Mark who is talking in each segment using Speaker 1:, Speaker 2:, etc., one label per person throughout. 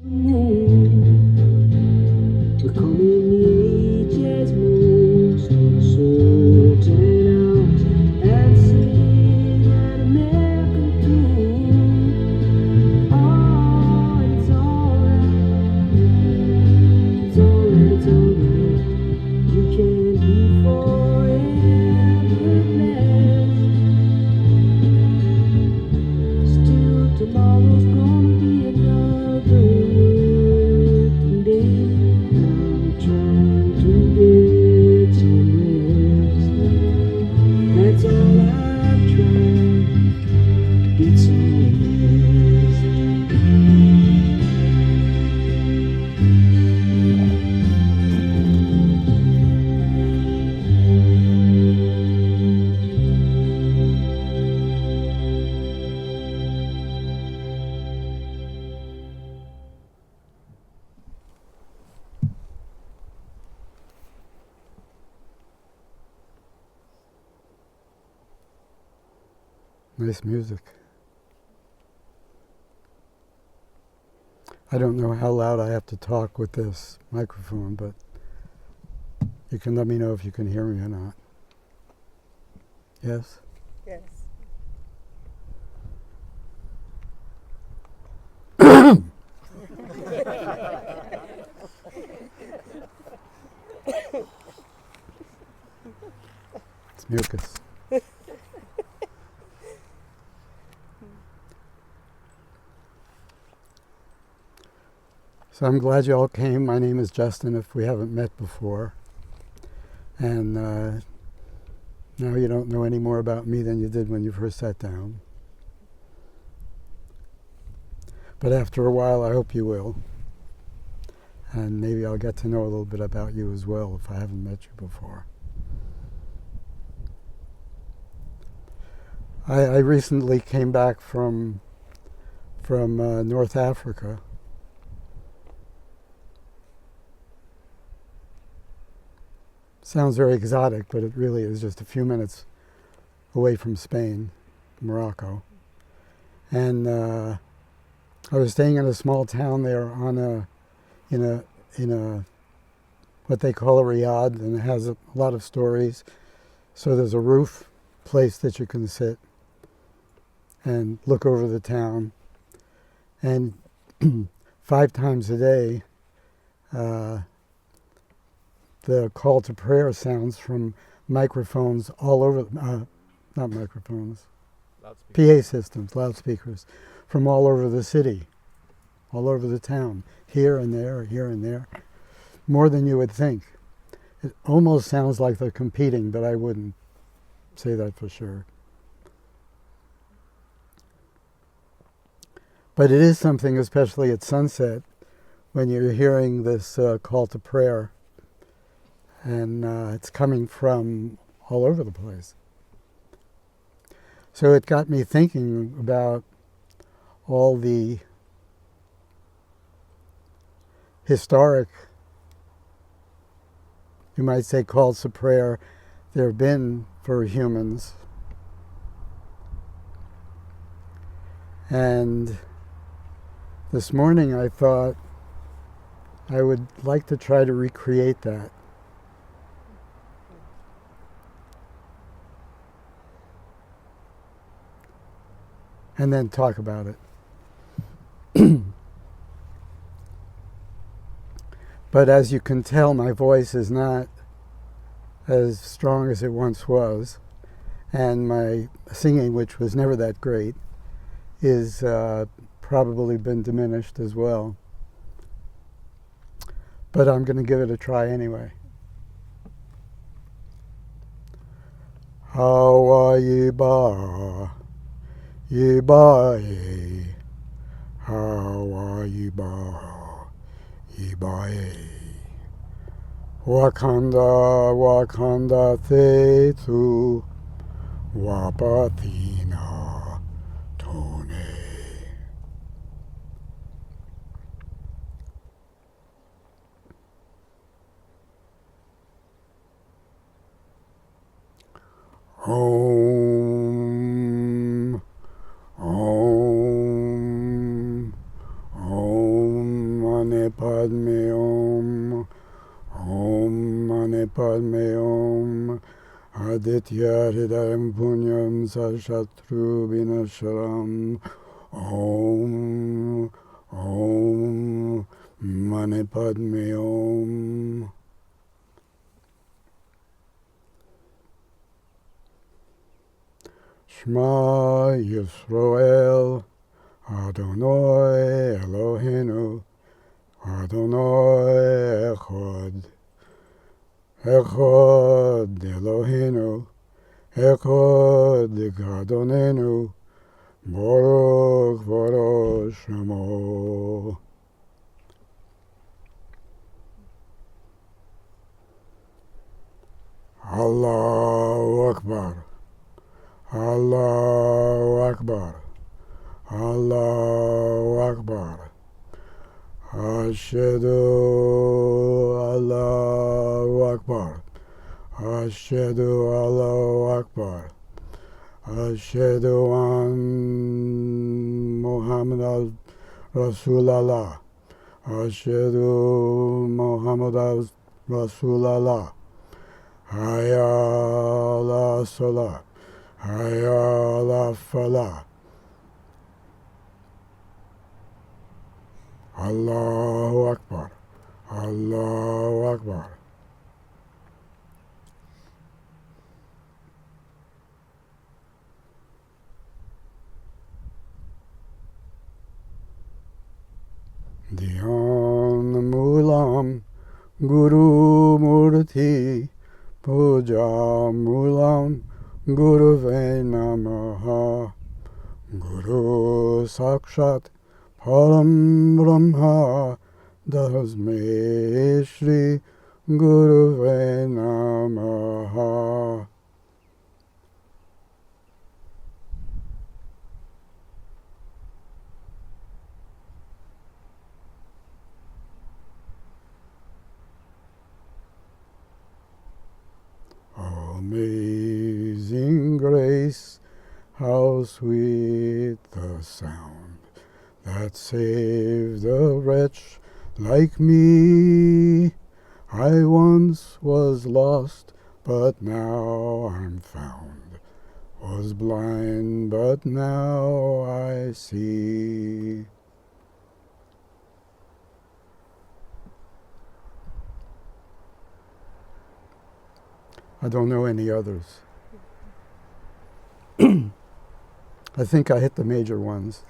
Speaker 1: We're coming the ages most uncertain hours and sing an American tune. Oh, it's alright, it's alright, it's alright. You can be forever blessed. Still, tomorrow's gonna be another working day. I'm trying to get some rest. That's all I'm trying, get some rest.
Speaker 2: Nice music. I don't know how loud I have to talk with this microphone, but you can let me know if you can hear me or not. Yes?
Speaker 3: Yes.
Speaker 2: It's mucus. So I'm glad you all came. My name is Justin, if we haven't met before. And now you don't know any more about me than you did when you first sat down. But after a while, I hope you will. And maybe I'll get to know a little bit about you as well if I haven't met you before. I recently came back from North Africa. Sounds very exotic, but it really is just a few minutes away from Spain, Morocco. And I was staying in a small town there in a what they call a riad, and it has a lot of stories. So there's a roof place that you can sit and look over the town. And 5 times a day, the call to prayer sounds from microphones all over, not microphones, PA systems, loudspeakers, from all over the city, all over the town, here and there, more than you would think. It almost sounds like they're competing, but I wouldn't say that for sure. But it is something, especially at sunset, when you're hearing this call to prayer, and it's coming from all over the place. So it got me thinking about all the historic, you might say, calls to prayer there have been for humans. And this morning I thought I would like to try to recreate that. And then talk about it. But as you can tell, my voice is not as strong as it once was, and my singing, which was never that great, is probably been diminished as well. But I'm going to give it a try anyway. Hawaii ba, ye ba ye, Hawaii ba, ye ba ye. Wakanda, Wakanda Thetu, Wapathina Tone. Om, Om, Om. Padme Om. Om Mani Padme Om. Aditya Hridayam Punyam Sarashatru Vinasharam. Om. Om Mani Padme Om. Shema Yisrael, Adonai Eloheinu, Adonai Echad. Echad Eloheinu, Echad Adonenu, Baruch Baruch Shemo. Allahu Akbar, Allahu Akbar, Allahu Akbar. Ashhadu Allahu Akbar, Ashhadu Allahu Akbar, Ashhadu an Muhammad Rasulallah, Ashhadu Muhammad Rasulallah. Hayya ala salah, hayya ala falah. Allahu Akbar, Allahu Akbar. Dhyan Mulam Guru Murti Puja Mulam Guruve Namaha. Guru Sakshat Param Brahma Tasmai Shri Guruve Namaha. Amazing grace, how sweet the sound that saved a wretch like me. I once was lost, but now I'm found. Was blind, but now I see. I don't know any others. I think I hit the major ones.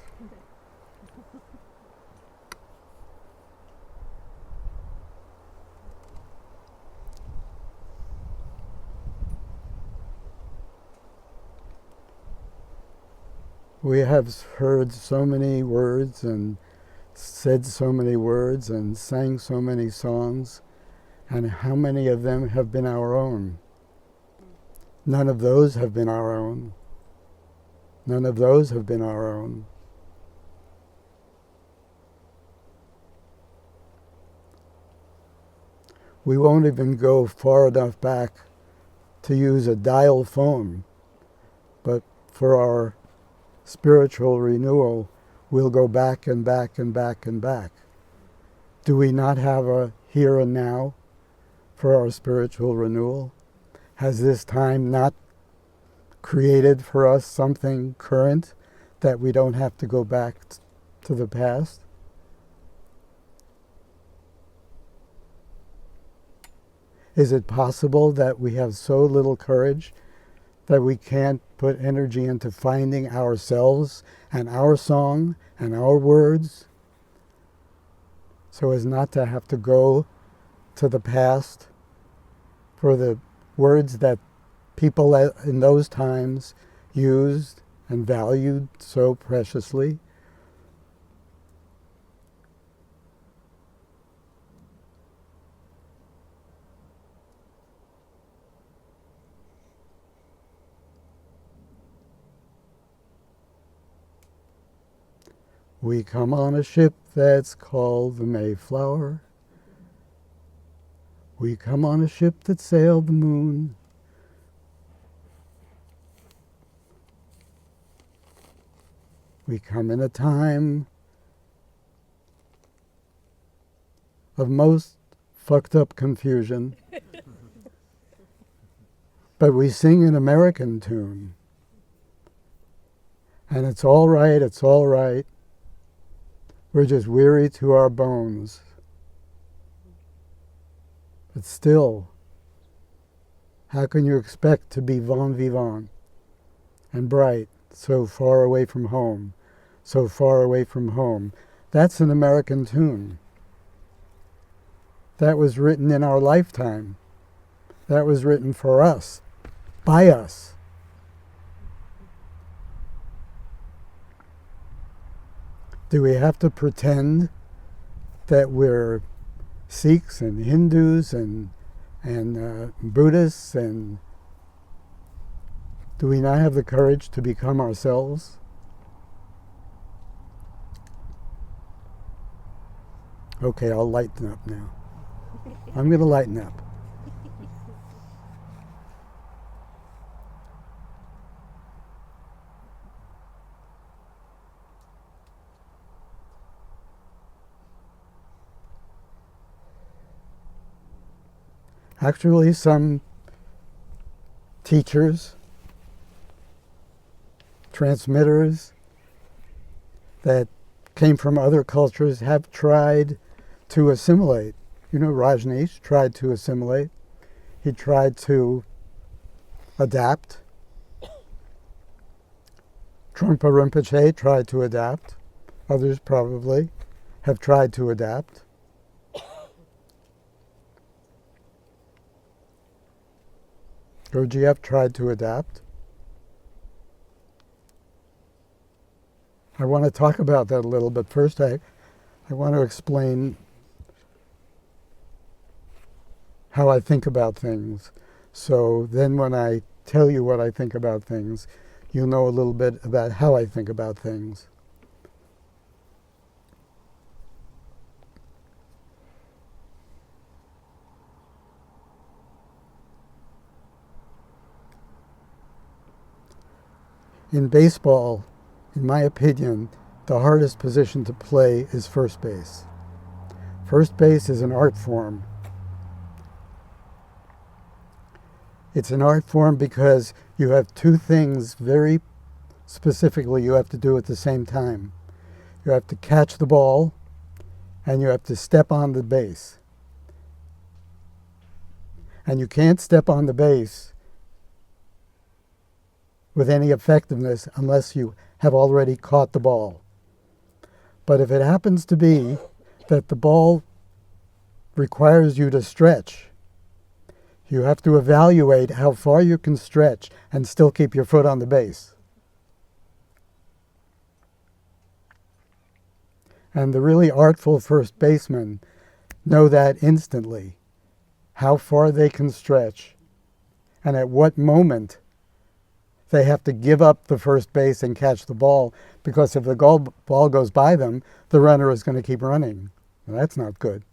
Speaker 2: We have heard so many words and said so many words and sang so many songs, and how many of them have been our own? None of those have been our own. None of those have been our own. We won't even go far enough back to use a dial phone, but for our spiritual renewal, we'll go back and back and back and back. Do we not have a here and now for our spiritual renewal? Has this time not created for us something current that we don't have to go back to the past? Is it possible that we have so little courage that we can't put energy into finding ourselves and our song and our words so as not to have to go to the past for the words that people in those times used and valued so preciously? We come on a ship that's called the Mayflower. We come on a ship that sailed the moon. We come in a time of most fucked up confusion. But we sing an American tune. And it's all right, it's all right. We're just weary to our bones. But still, how can you expect to be bon vivant and bright so far away from home, so far away from home? That's an American tune. That was written in our lifetime. That was written for us, by us. Do we have to pretend that we're Sikhs and Hindus and Buddhists, and do we not have the courage to become ourselves? Okay, I'll lighten up now. I'm going to lighten up. Actually, some teachers, transmitters that came from other cultures have tried to assimilate. You know, Rajneesh tried to assimilate. He tried to adapt. Trungpa Rinpoche tried to adapt. Others probably have tried to adapt. Gurdjieff tried to adapt. I want to talk about that a little, but first I want to explain how I think about things. So then when I tell you what I think about things, you'll know a little bit about how I think about things. In baseball, in my opinion, the hardest position to play is first base. First base is an art form. It's an art form because you have two things very specifically you have to do at the same time. You have to catch the ball and you have to step on the base. And you can't step on the base with any effectiveness unless you have already caught the ball. But if it happens to be that the ball requires you to stretch, you have to evaluate how far you can stretch and still keep your foot on the base. And the really artful first basemen know that instantly, how far they can stretch and at what moment they have to give up the first base and catch the ball, because if the ball goes by them, the runner is going to keep running. Well, that's not good.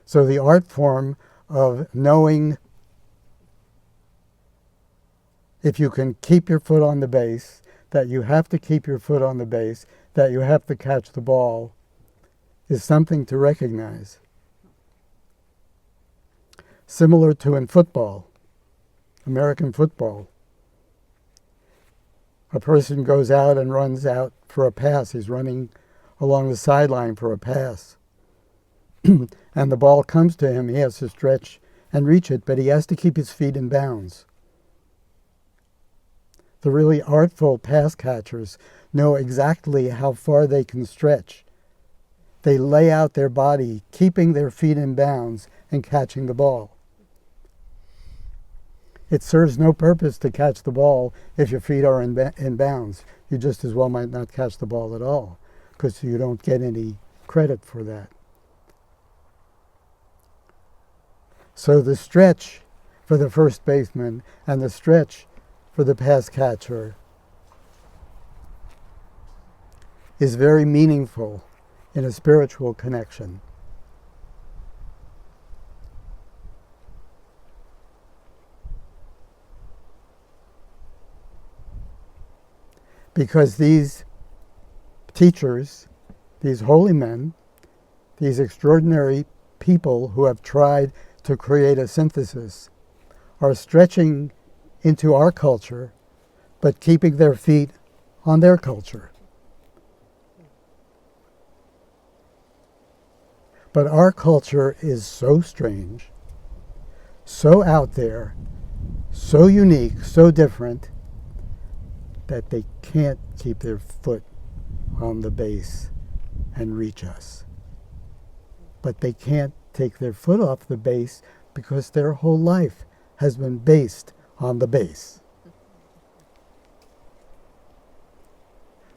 Speaker 2: So the art form of knowing if you can keep your foot on the base, that you have to keep your foot on the base, that you have to catch the ball, is something to recognize. Similar to in football, American football. A person goes out and runs out for a pass. He's running along the sideline for a pass. And the ball comes to him. He has to stretch and reach it, but he has to keep his feet in bounds. The really artful pass catchers know exactly how far they can stretch. They lay out their body, keeping their feet in bounds and catching the ball. It serves no purpose to catch the ball if your feet are in bounds. You just as well might not catch the ball at all, because you don't get any credit for that. So the stretch for the first baseman and the stretch for the pass catcher is very meaningful in a spiritual connection. Because these teachers, these holy men, these extraordinary people who have tried to create a synthesis, are stretching into our culture, but keeping their feet on their culture. But our culture is so strange, so out there, so unique, so different, that they can't keep their foot on the base and reach us. But they can't take their foot off the base because their whole life has been based on the base.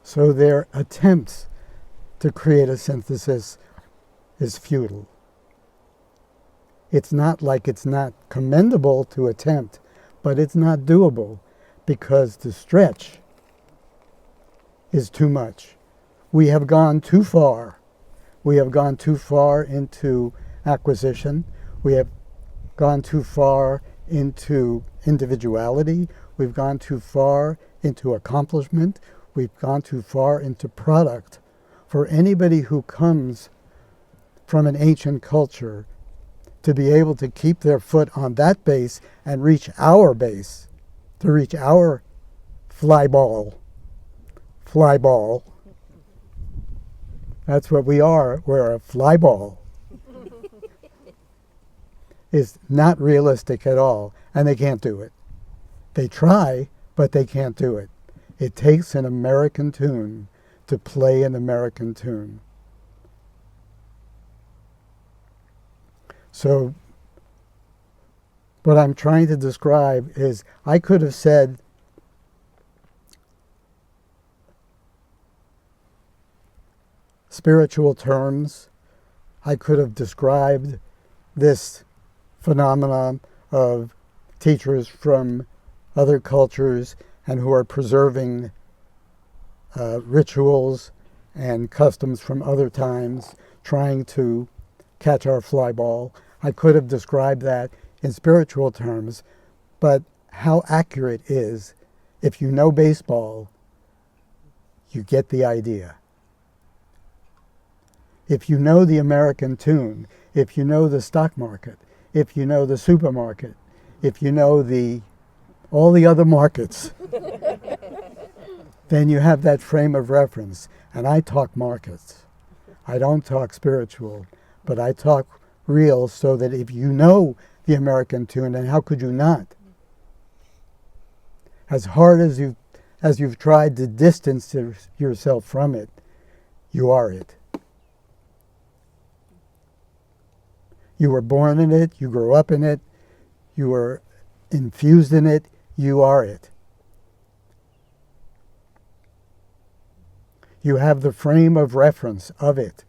Speaker 2: So their attempts to create a synthesis is futile. It's not like it's not commendable to attempt, but it's not doable because the stretch is too much. We have gone too far. We have gone too far into acquisition. We have gone too far into individuality. We've gone too far into accomplishment. We've gone too far into product. For anybody who comes from an ancient culture to be able to keep their foot on that base and reach our base, to reach our fly ball, that's what we are, we're a fly ball, is not realistic at all, and they can't do it. They try, but they can't do it. It takes an American tune to play an American tune. So what I'm trying to describe is I could have said spiritual terms. I could have described this phenomenon of teachers from other cultures and who are preserving rituals and customs from other times, trying to catch our fly ball. I could have described that in spiritual terms, but how accurate is, if you know baseball, you get the idea. If you know the American tune, if you know the stock market, if you know the supermarket, if you know all the other markets, then you have that frame of reference. And I talk markets. I don't talk spiritual, but I talk real, so that if you know the American tune, and how could you not? As hard as you've tried to distance yourself from it, you are it. You were born in it, you grew up in it, you were infused in it, you are it. You have the frame of reference of it.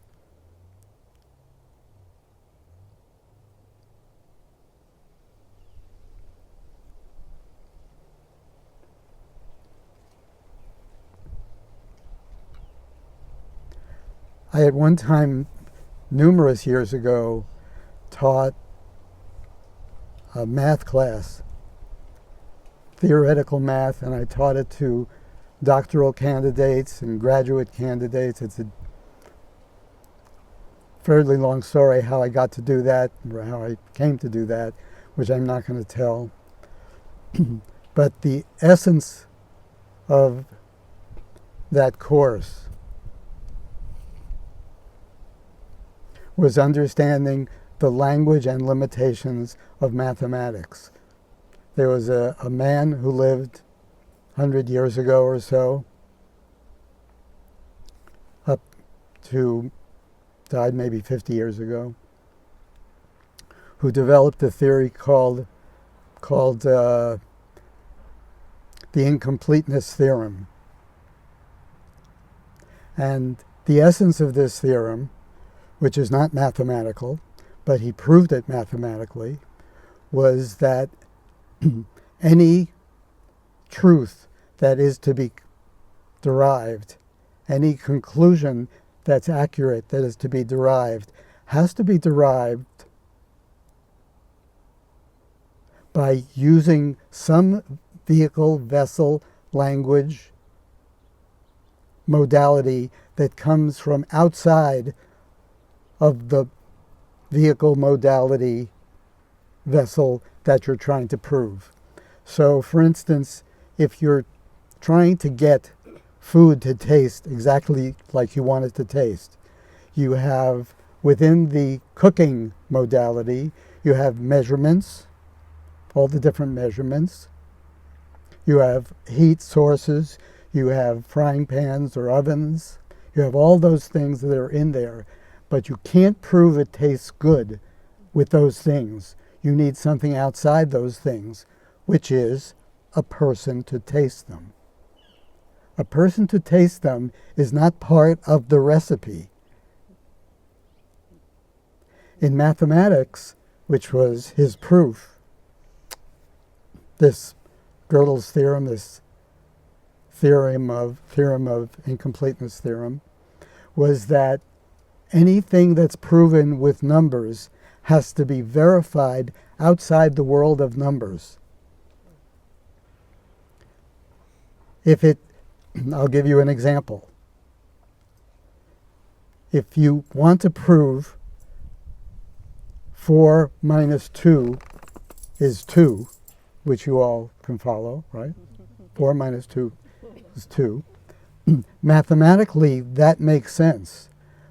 Speaker 2: I at one time, numerous years ago, taught a math class, theoretical math, and I taught it to doctoral candidates and graduate candidates. It's a fairly long story how I got to do that, or how I came to do that, which I'm not going to tell. But the essence of that course was understanding the language and limitations of mathematics. There was a man who lived 100 years ago or so, up to, died maybe 50 years ago, who developed a theory called the incompleteness theorem. And the essence of this theorem, which is not mathematical, but he proved it mathematically, was that any truth that is to be derived, any conclusion that's accurate that is to be derived, has to be derived by using some vehicle, vessel, language modality that comes from outside of the vehicle modality vessel that you're trying to prove. So, for instance, if you're trying to get food to taste exactly like you want it to taste, you have, within the cooking modality, you have measurements, all the different measurements. You have heat sources, you have frying pans or ovens, you have all those things that are in there, but you can't prove it tastes good with those things. You need something outside those things, which is a person to taste them. A person to taste them is not part of the recipe. In mathematics, which was his proof, this Gödel's theorem, this theorem of incompleteness theorem, was that anything that's proven with numbers has to be verified outside the world of numbers. I'll give you an example. If you want to prove 4 minus 2 is 2, which you all can follow, right? 4 minus 2 is 2. Mathematically, that makes sense,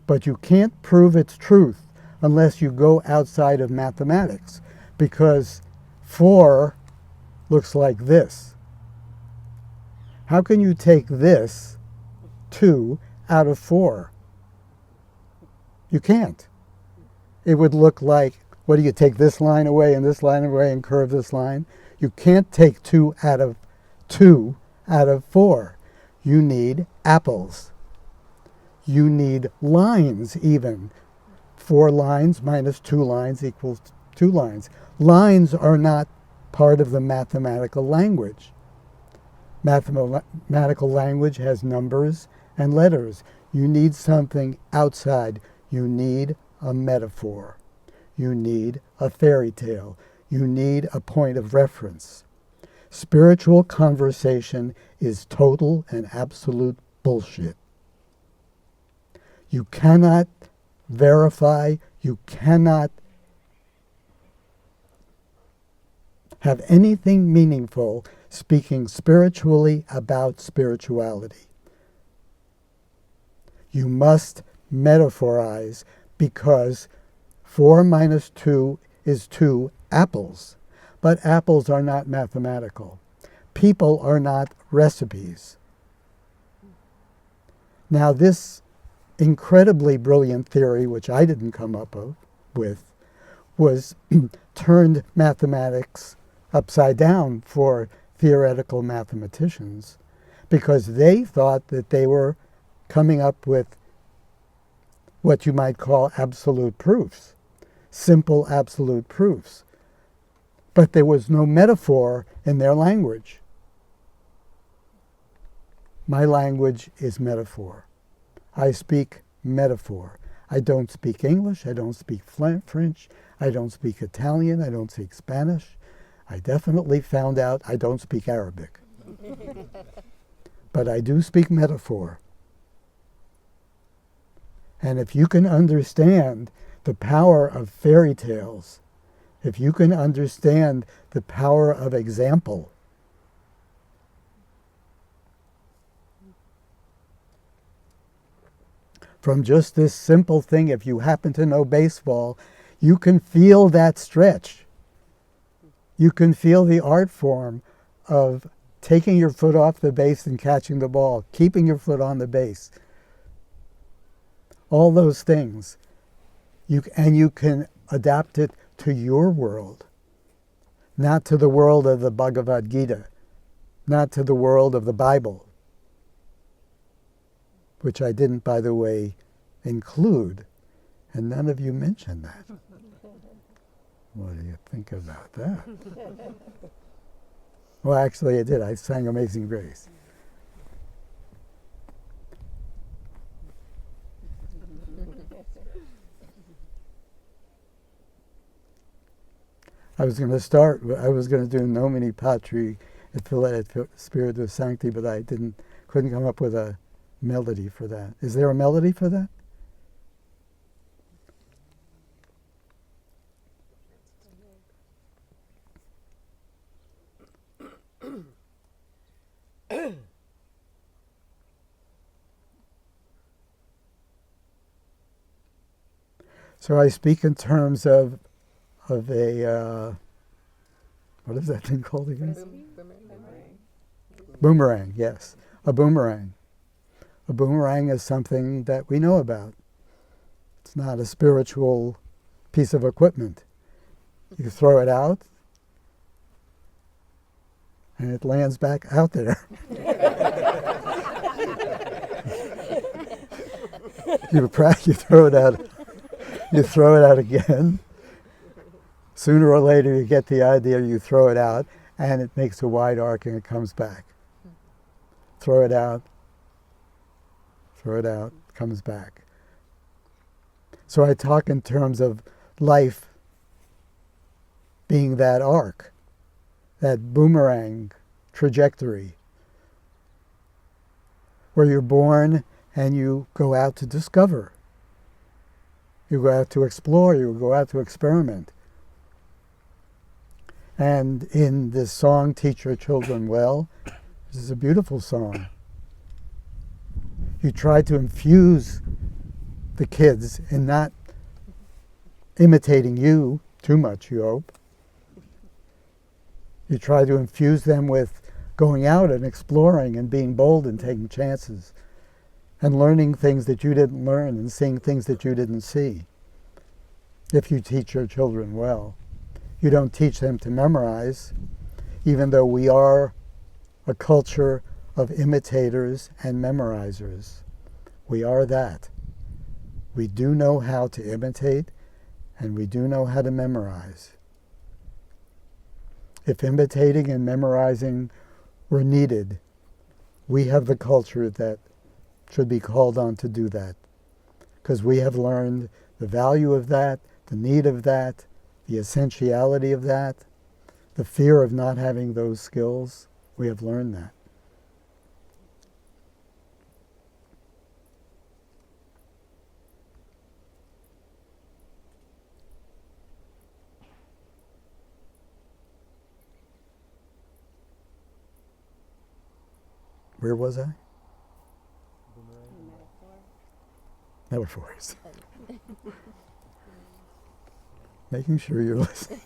Speaker 2: but you can't prove its truth unless you go outside of mathematics, because 4 looks like this. How can you take this 2 out of 4? You can't. It would look like, what do you take this line away and this line away and curve this line? You can't take 2 out of 4. You need apples. You need lines even. 4 lines minus 2 lines equals 2 lines. Lines are not part of the mathematical language. Mathematical language has numbers and letters. You need something outside. You need a metaphor. You need a fairy tale. You need a point of reference. Spiritual conversation is total and absolute bullshit. You cannot verify, you cannot have anything meaningful speaking spiritually about spirituality. You must metaphorize, because 4 minus 2 is 2 apples. But apples are not mathematical. People are not recipes. Now, this incredibly brilliant theory, which I didn't come up with, was turned mathematics upside down for theoretical mathematicians, because they thought that they were coming up with what you might call absolute proofs, simple absolute proofs. But there was no metaphor in their language. My language is metaphor. I speak metaphor. I don't speak English. I don't speak French. I don't speak Italian. I don't speak Spanish. I definitely found out I don't speak Arabic. But I do speak metaphor. And if you can understand the power of fairy tales, if you can understand the power of example, from just this simple thing, if you happen to know baseball, you can feel that stretch. You can feel the art form of taking your foot off the base and catching the ball, keeping your foot on the base. All those things. And you can adapt it to your world, not to the world of the Bhagavad Gita, not to the world of the Bible, which I didn't, by the way, include, and none of you mentioned that. What do you think about that? Well, actually, I did. I sang Amazing Grace. I was going to do Nomini Patri et Filii et Spiritus Sancti, but I couldn't come up with a melody for that. Is there a melody for that? So I speak in terms of a what is that thing called again? Boomerang, yes, a boomerang. A boomerang is something that we know about. It's not a spiritual piece of equipment. You throw it out, and it lands back out there. You throw it out. You throw it out again. Sooner or later, you get the idea. You throw it out, and it makes a wide arc, and it comes back. Throw it out. Throw it out. Comes back. So I talk in terms of life being that arc, that boomerang trajectory, where you're born and you go out to discover. You go out to explore, you go out to experiment. And in this song, Teach Your Children Well, this is a beautiful song. You try to infuse the kids in not imitating you too much, you hope. You try to infuse them with going out and exploring and being bold and taking chances and learning things that you didn't learn and seeing things that you didn't see. If you teach your children well, you don't teach them to memorize, even though we are a culture of imitators and memorizers. We are that. We do know how to imitate, and we do know how to memorize. If imitating and memorizing were needed, we have the culture that should be called on to do that, because we have learned the value of that, the need of that, the essentiality of that, the fear of not having those skills. We have learned that. Where was I? Metaphors. Making sure you're listening.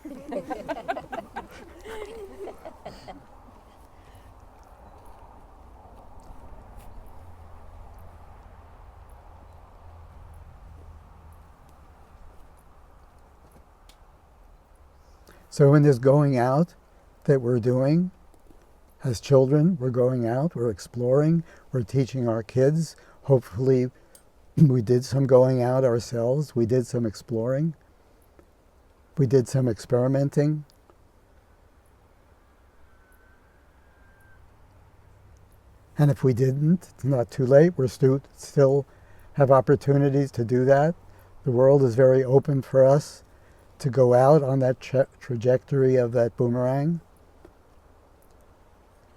Speaker 2: So in this going out that we're doing, as children, we're going out, we're exploring, we're teaching our kids. Hopefully we did some going out ourselves, we did some exploring, we did some experimenting. And if we didn't, it's not too late, we're still have opportunities to do that. The world is very open for us to go out on that trajectory of that boomerang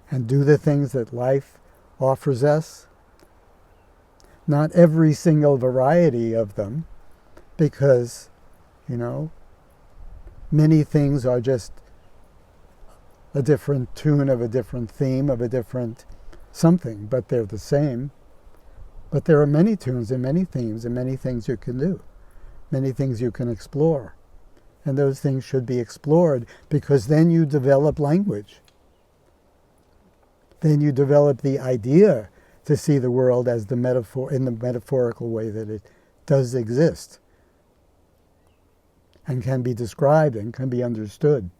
Speaker 2: and do the things that life offers us. Not every single variety of them, because, many things are just a different tune of a different theme, of a different something, but they're the same. But there are many tunes and many themes and many things you can do, many things you can explore. And those things should be explored, because then you develop language. Then you develop the idea to see the world as the metaphor, in the metaphorical way that it does exist and can be described and can be understood.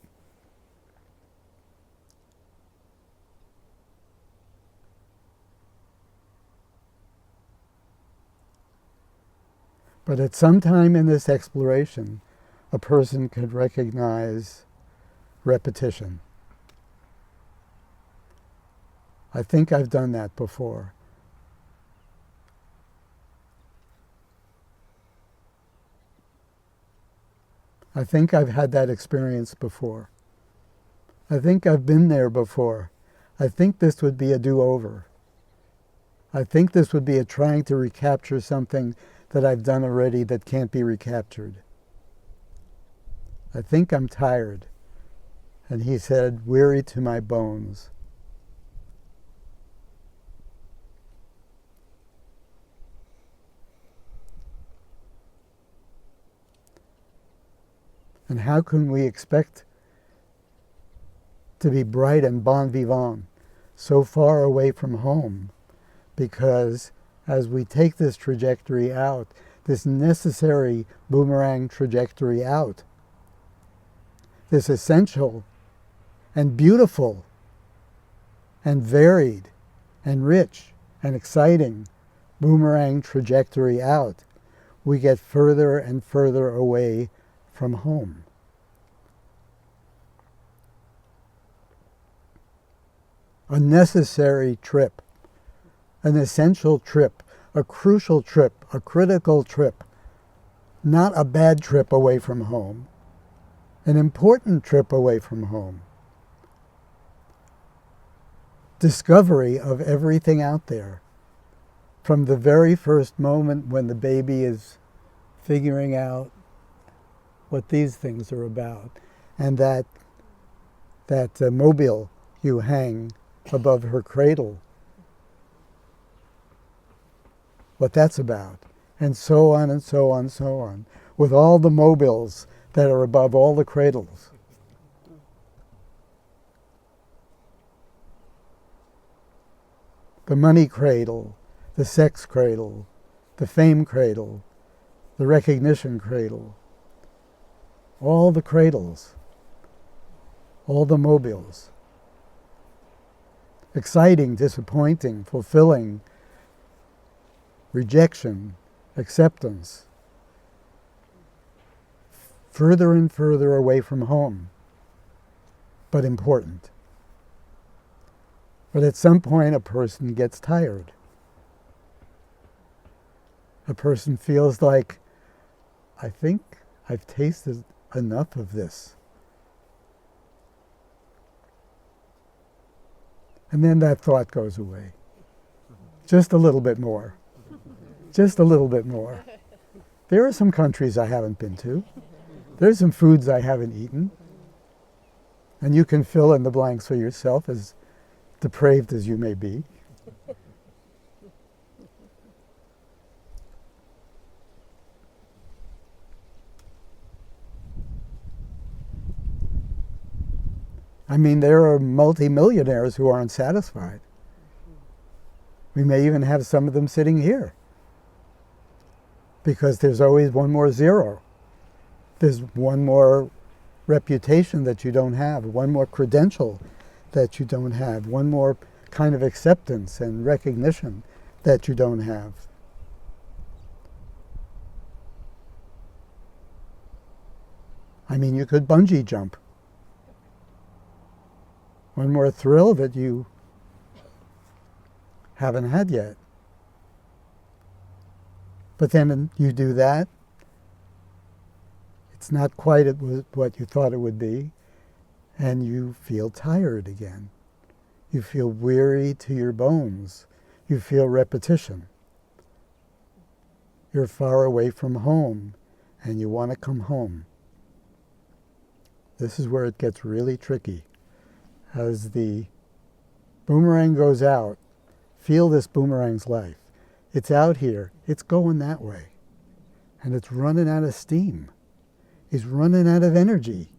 Speaker 2: But at some time in this exploration, a person could recognize repetition. I think I've done that before. I think I've had that experience before. I think I've been there before. I think this would be a do-over. I think this would be a trying to recapture something that I've done already that can't be recaptured. I think I'm tired. And he said, weary to my bones. And how can we expect to be bright and bon vivant so far away from home? Because as we take this trajectory out, this necessary boomerang trajectory out, this essential and beautiful and varied and rich and exciting boomerang trajectory out, we get further and further away from home. A necessary trip, an essential trip, a crucial trip, a critical trip, not a bad trip away from home, an important trip away from home. Discovery of everything out there, from the very first moment when the baby is figuring out what these things are about, and that mobile you hang above her cradle, what that's about, and so on and so on and so on, with all the mobiles that are above all the cradles. The money cradle, the sex cradle, the fame cradle, the recognition cradle, all the cradles, all the mobiles. Exciting, disappointing, fulfilling, rejection, acceptance. Further and further away from home, but important. But at some point a person gets tired. A person feels like, I think I've tasted enough of this. And then that thought goes away. Just a little bit more. Just a little bit more. There are some countries I haven't been to. There's some foods I haven't eaten. And you can fill in the blanks for yourself, as depraved as you may be. I mean, there are multimillionaires who aren't satisfied. We may even have some of them sitting here, because there's always one more zero. There's one more reputation that you don't have, one more credential that you don't have, one more kind of acceptance and recognition that you don't have. I mean, you could bungee jump. One more thrill that you haven't had yet. But then you do that, it's not quite what you thought it would be, and you feel tired again. You feel weary to your bones. You feel repetition. You're far away from home, and you want to come home. This is where it gets really tricky. As the boomerang goes out, feel this boomerang's life. It's out here. It's going that way. And it's running out of steam. It's running out of energy.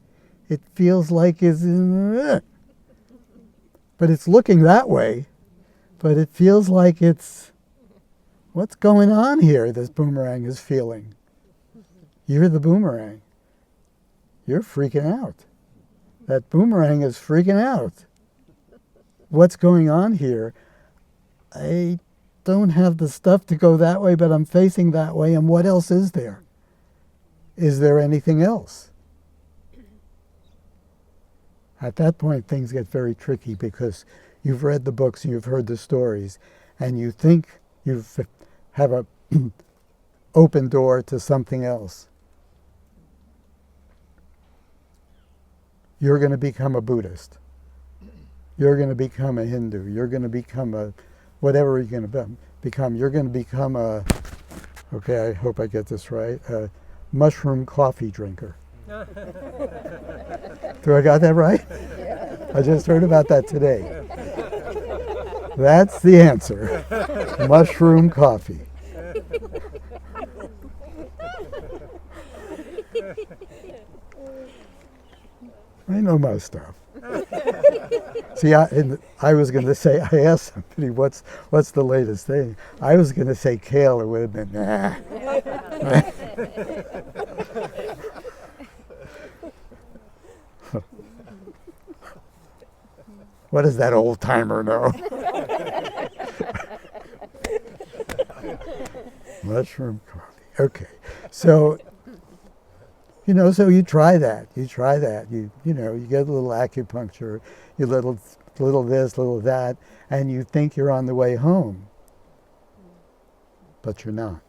Speaker 2: It feels like it's... But it's looking that way. But it feels like it's... What's going on here, this boomerang is feeling? You're the boomerang. You're freaking out. That boomerang is freaking out. What's going on here? I don't have the stuff to go that way, but I'm facing that way, and what else is there? Is there anything else? At that point, things get very tricky, because you've read the books and you've heard the stories, and you think you have a open door to something else. You're going to become a Buddhist. You're going to become a Hindu. You're going to become a whatever you're going to become. You're going to become a, okay, I hope I get this right, a mushroom coffee drinker. Do I got that right? I just heard about that today. That's the answer. Mushroom coffee. I know my stuff. See, I was going to say, I asked somebody, what's the latest thing? I was going to say kale, it would have been, nah. What does that old timer know? Mushroom coffee. Okay. So, so you try that. You get a little acupuncture, you little this, little that, and you think you're on the way home. But you're not.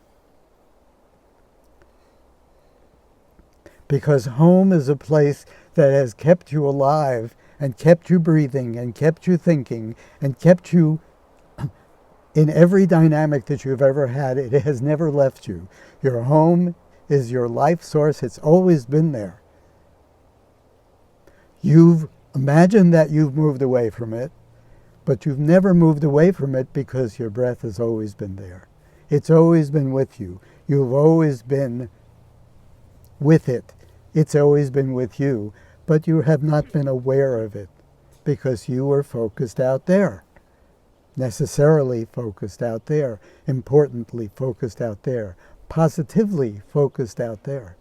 Speaker 2: Because home is a place that has kept you alive and kept you breathing and kept you thinking and kept you in every dynamic that you've ever had. It has never left you. Your home is your life source. It's always been there. You've imagined that you've moved away from it, but you've never moved away from it because your breath has always been there. It's always been with you. You've always been with it. It's always been with you, but you have not been aware of it because you were focused out there. Necessarily focused out there. Importantly focused out there. Positively focused out there.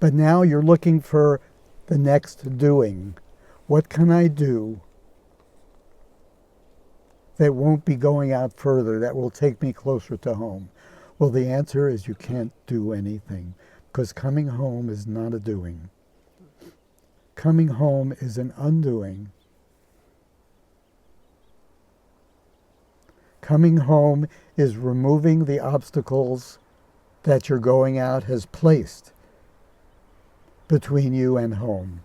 Speaker 2: But now you're looking for the next doing. What can I do that won't be going out further, that will take me closer to home? Well, the answer is you can't do anything, because coming home is not a doing. Coming home is an undoing. Coming home is removing the obstacles that your going out has placed between you and home.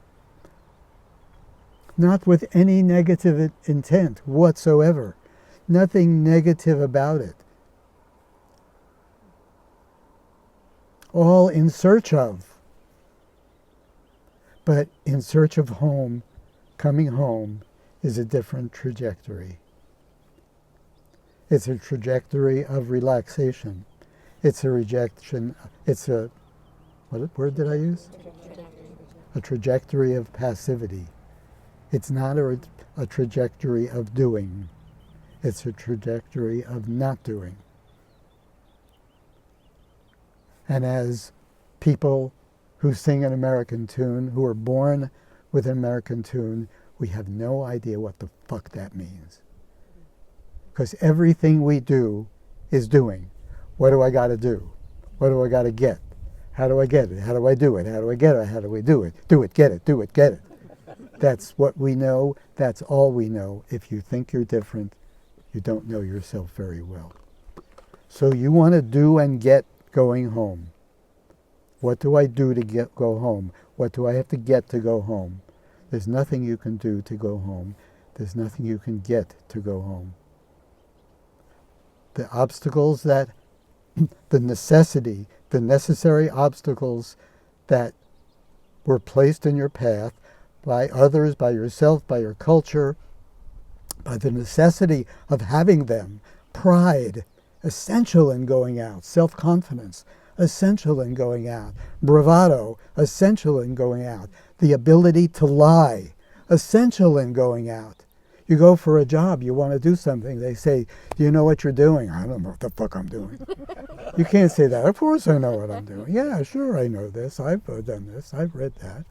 Speaker 2: Not with any negative intent whatsoever. Nothing negative about it. All in search of. But in search of home, coming home is a different trajectory. It's a trajectory of relaxation. It's a what word did I use? A trajectory of passivity. It's not a trajectory of doing. It's a trajectory of not doing. And as people who sing an American tune, who are born with an American tune, we have no idea what the fuck that means. Because everything we do is doing. What do I got to do? What do I got to get? How do I get it? How do I do it? How do I get it? How do we do it? Do it, get it, do it, get it. That's what we know. That's all we know. If you think you're different, you don't know yourself very well. So you want to do and get going home. What do I do to go home? What do I have to get to go home? There's nothing you can do to go home. There's nothing you can get to go home. The obstacles the necessary obstacles that were placed in your path by others, by yourself, by your culture, by the necessity of having them, pride, essential in going out, self-confidence, essential in going out, bravado, essential in going out, the ability to lie, essential in going out. You go for a job, you want to do something, they say, do you know what you're doing? I don't know what the fuck I'm doing. You can't say that. Of course I know what I'm doing. Yeah, sure, I know this. I've done this. I've read that.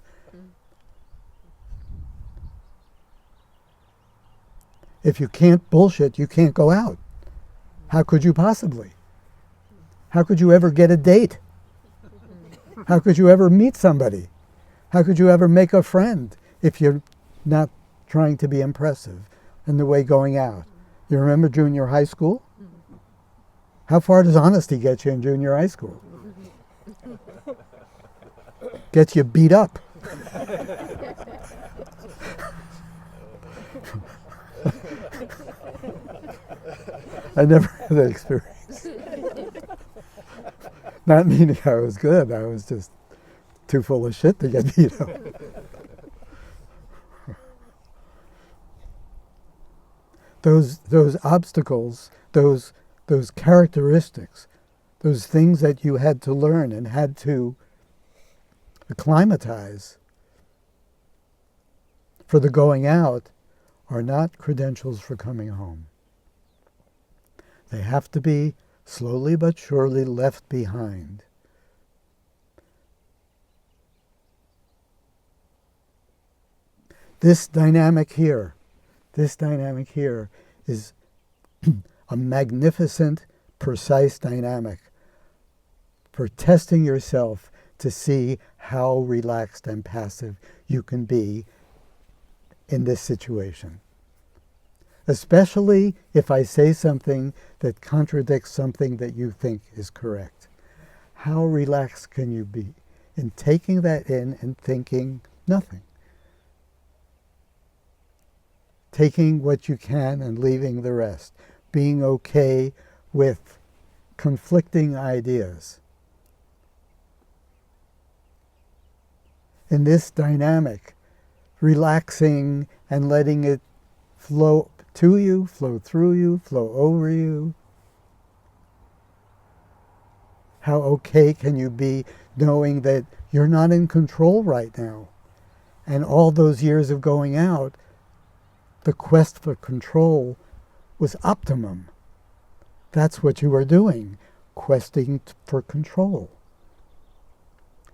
Speaker 2: If you can't bullshit, you can't go out. How could you possibly? How could you ever get a date? How could you ever meet somebody? How could you ever make a friend if you're not trying to be impressive in the way going out? You remember junior high school? How far does honesty get you in junior high school? Gets you beat up. I never had that experience. Not meaning I was good, I was just too full of shit to get beat up. Those obstacles, those characteristics, those things that you had to learn and had to acclimatize for the going out are not credentials for coming home. They have to be slowly but surely left behind. This dynamic here is a magnificent, precise dynamic for testing yourself to see how relaxed and passive you can be in this situation. Especially if I say something that contradicts something that you think is correct. How relaxed can you be in taking that in and thinking nothing? Taking what you can and leaving the rest. Being okay with conflicting ideas. In this dynamic, relaxing and letting it flow to you, flow through you, flow over you. How okay can you be knowing that you're not in control right now? And all those years of going out, the quest for control was optimum. That's what you were doing, questing for control.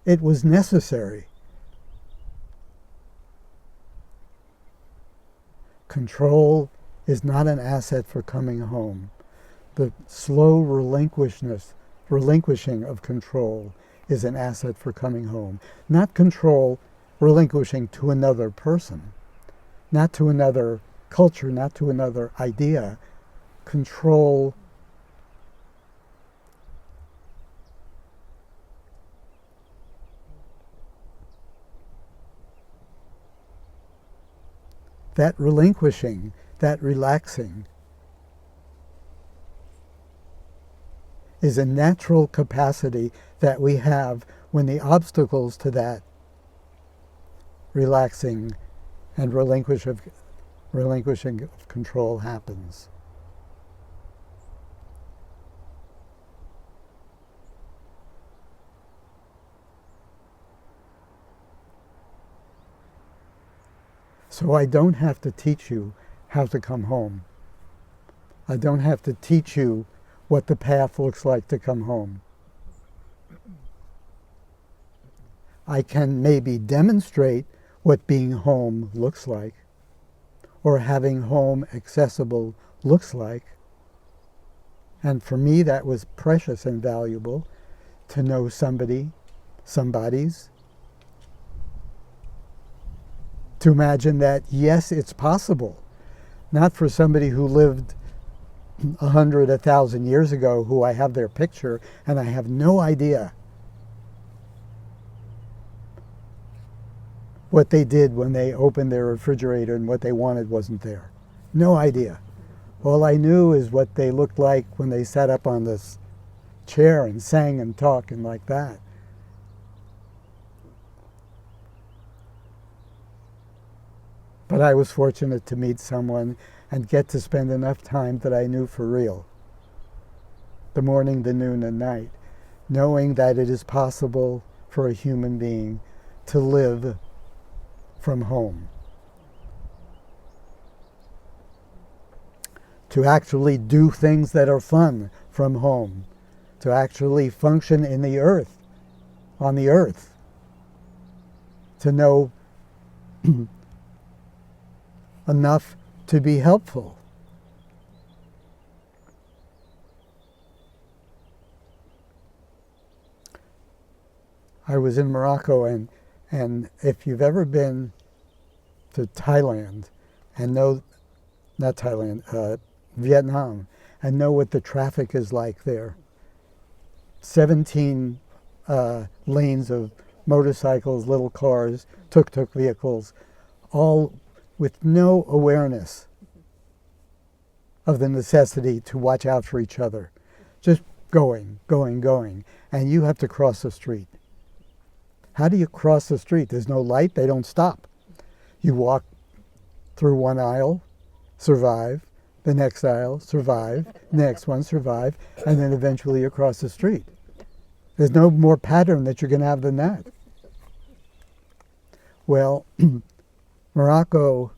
Speaker 2: It was necessary. Control is not an asset for coming home. The slow relinquishing of control is an asset for coming home. Not control relinquishing to another person, not to another culture, not to another idea. Control that relinquishing, that relaxing is a natural capacity that we have when the obstacles to that relaxing and relinquishing of control happens. So I don't have to teach you how to come home. I don't have to teach you what the path looks like to come home. I can maybe demonstrate what being home looks like, or having home accessible looks like. And for me, that was precious and valuable to know somebody's, to imagine that, yes, it's possible. Not for somebody who lived 100, 1,000 years ago, who I have their picture and I have no idea what they did when they opened their refrigerator and what they wanted wasn't there. No idea. All I knew is what they looked like when they sat up on this chair and sang and talked and like that. But I was fortunate to meet someone and get to spend enough time that I knew for real. The morning, the noon, and night. Knowing that it is possible for a human being to live from home. To actually do things that are fun from home. To actually function in the earth, on the earth. To know enough to be helpful. I was in Morocco, and if you've ever been to Thailand and know, not Thailand, Vietnam, and know what the traffic is like there. 17 lanes of motorcycles, little cars, tuk-tuk vehicles, all with no awareness of the necessity to watch out for each other. Just going, going, going. And you have to cross the street. How do you cross the street? There's no light, they don't stop. You walk through one aisle, survive, the next aisle, survive, next one, survive, and then eventually you cross the street. There's no more pattern that you're going to have than that. Well, Morocco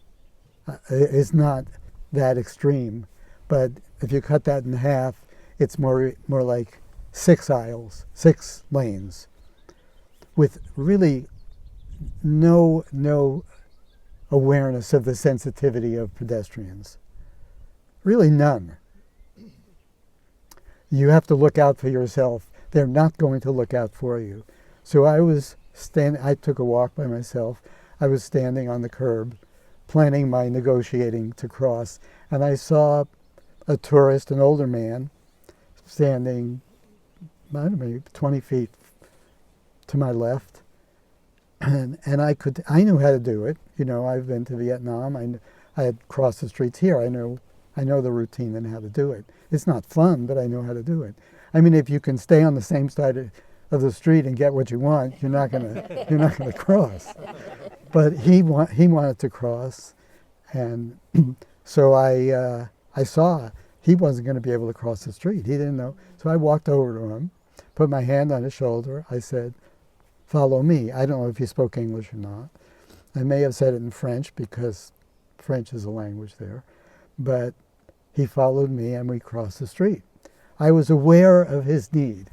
Speaker 2: is not that extreme, but if you cut that in half, it's more like 6 aisles, 6 lanes, with really no awareness of the sensitivity of pedestrians. Really none. You have to look out for yourself. They're not going to look out for you. So I took a walk by myself. I was standing on the curb, planning my negotiating to cross, and I saw a tourist, an older man, standing, I don't know, maybe 20 feet to my left. And I knew how to do it. You know, I've been to Vietnam. I had crossed the streets here. I know the routine and how to do it. It's not fun, but I know how to do it. I mean, if you can stay on the same side of the street and get what you want, you're not gonna cross. But he wanted to cross, and so I saw he wasn't going to be able to cross the street. He didn't know. So I walked over to him, put my hand on his shoulder. I said, "Follow me." I don't know if he spoke English or not. I may have said it in French because French is a language there, but he followed me and we crossed the street. I was aware of his need.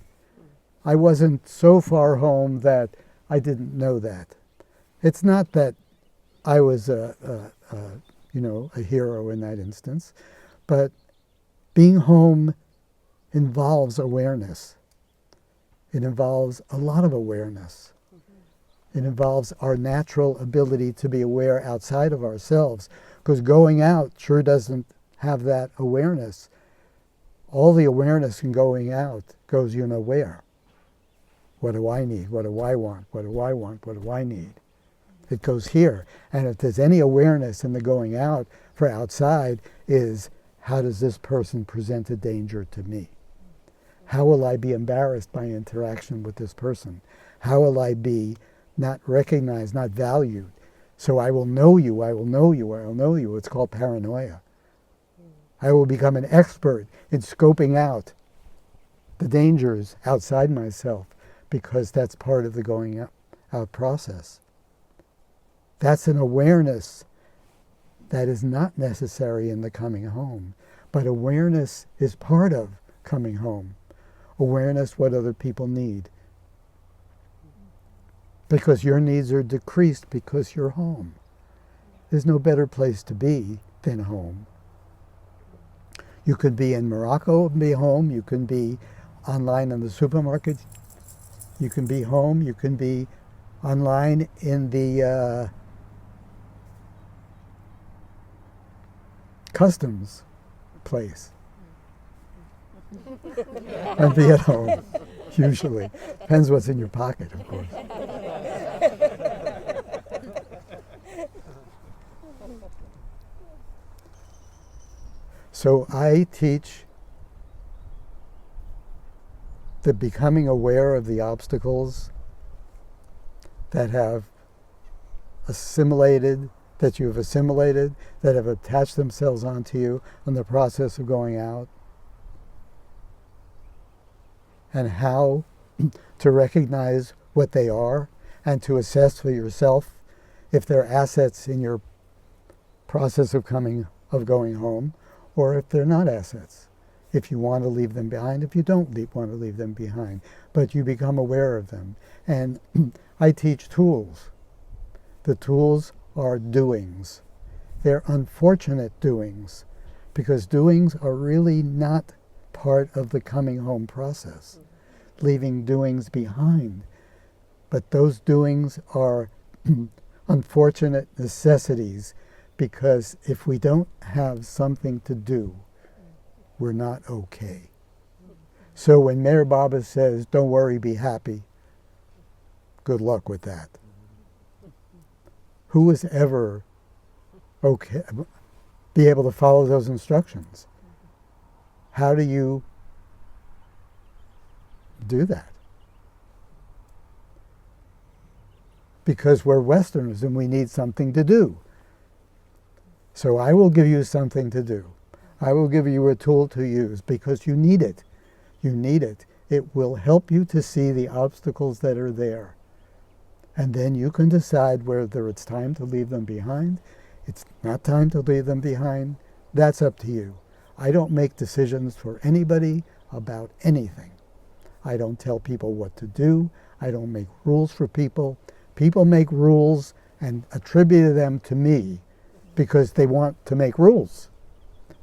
Speaker 2: I wasn't so far home that I didn't know that. It's not that I was a hero in that instance, but being home involves awareness. It involves a lot of awareness. It involves our natural ability to be aware outside of ourselves, because going out sure doesn't have that awareness. All the awareness in going out goes you know where. What do I need? What do I want? What do I want? What do I need? It goes here. And if there's any awareness in the going out for outside is, how does this person present a danger to me? How will I be embarrassed by interaction with this person? How will I be not recognized, not valued? So I will know you, I will know you, I will know you. It's called paranoia. I will become an expert in scoping out the dangers outside myself, because that's part of the going out process. That's an awareness that is not necessary in the coming home, but awareness is part of coming home. Awareness what other people need. Because your needs are decreased because you're home. There's no better place to be than home. You could be in Morocco and be home. You can be online in the supermarket. You can be home. You can be online in the customs place. And be at home, usually. Depends what's in your pocket, of course. So I teach the becoming aware of the obstacles that have assimilated, that you have assimilated, that have attached themselves onto you in the process of going out, and how to recognize what they are and to assess for yourself if they're assets in your process of going home, or if they're not assets. If you want to leave them behind, if you don't want to leave them behind, but you become aware of them. And I teach tools. The tools are doings. They're unfortunate doings, because doings are really not part of the coming home process, leaving doings behind. But those doings are unfortunate necessities, because if we don't have something to do, we're not okay. So when Mayor Baba says, "Don't worry, be happy," good luck with that. Who was ever okay, be able to follow those instructions? How do you do that? Because we're Westerners and we need something to do. So I will give you something to do. I will give you a tool to use because you need it. You need it. It will help you to see the obstacles that are there. And then you can decide whether it's time to leave them behind. It's not time to leave them behind. That's up to you. I don't make decisions for anybody about anything. I don't tell people what to do. I don't make rules for people. People make rules and attribute them to me because they want to make rules,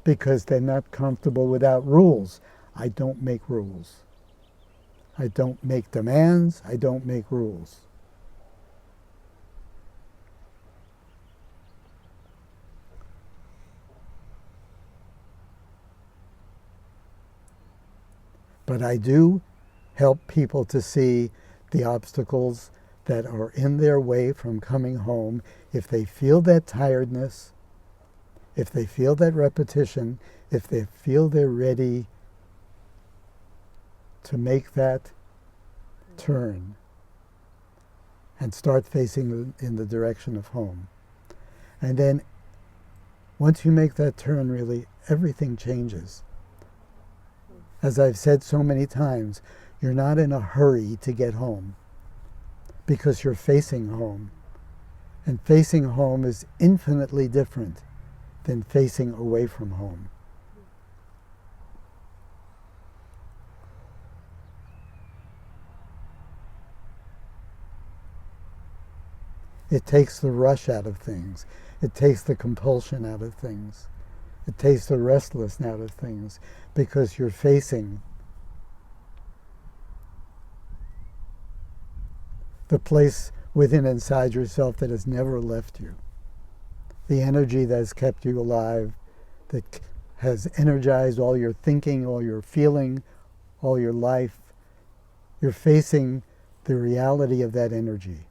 Speaker 2: because they're not comfortable without rules. I don't make rules. I don't make demands. I don't make rules. But I do help people to see the obstacles that are in their way from coming home. If they feel that tiredness, if they feel that repetition, if they feel they're ready to make that turn and start facing in the direction of home. And then once you make that turn, really, everything changes. As I've said so many times, you're not in a hurry to get home because you're facing home. And facing home is infinitely different than facing away from home. It takes the rush out of things. It takes the compulsion out of things. It takes the restlessness out of things because you're facing the place within inside yourself that has never left you. The energy that has kept you alive, that has energized all your thinking, all your feeling, all your life. You're facing the reality of that energy.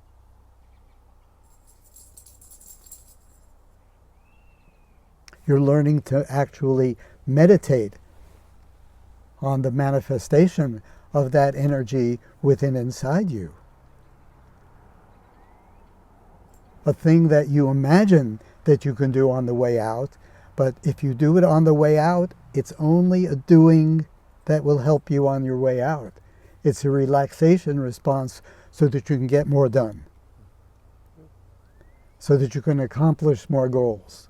Speaker 2: You're learning to actually meditate on the manifestation of that energy within inside you. A thing that you imagine that you can do on the way out, but if you do it on the way out, it's only a doing that will help you on your way out. It's a relaxation response so that you can get more done, so that you can accomplish more goals.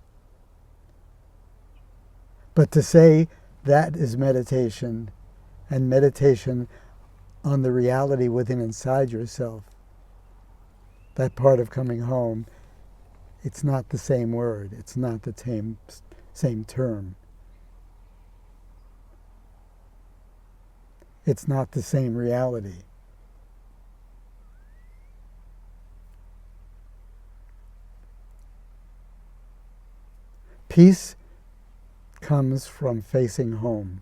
Speaker 2: But to say that is meditation, and meditation on the reality within inside yourself, that part of coming home, it's not the same word. It's not the same term. It's not the same reality. Peace comes from facing home.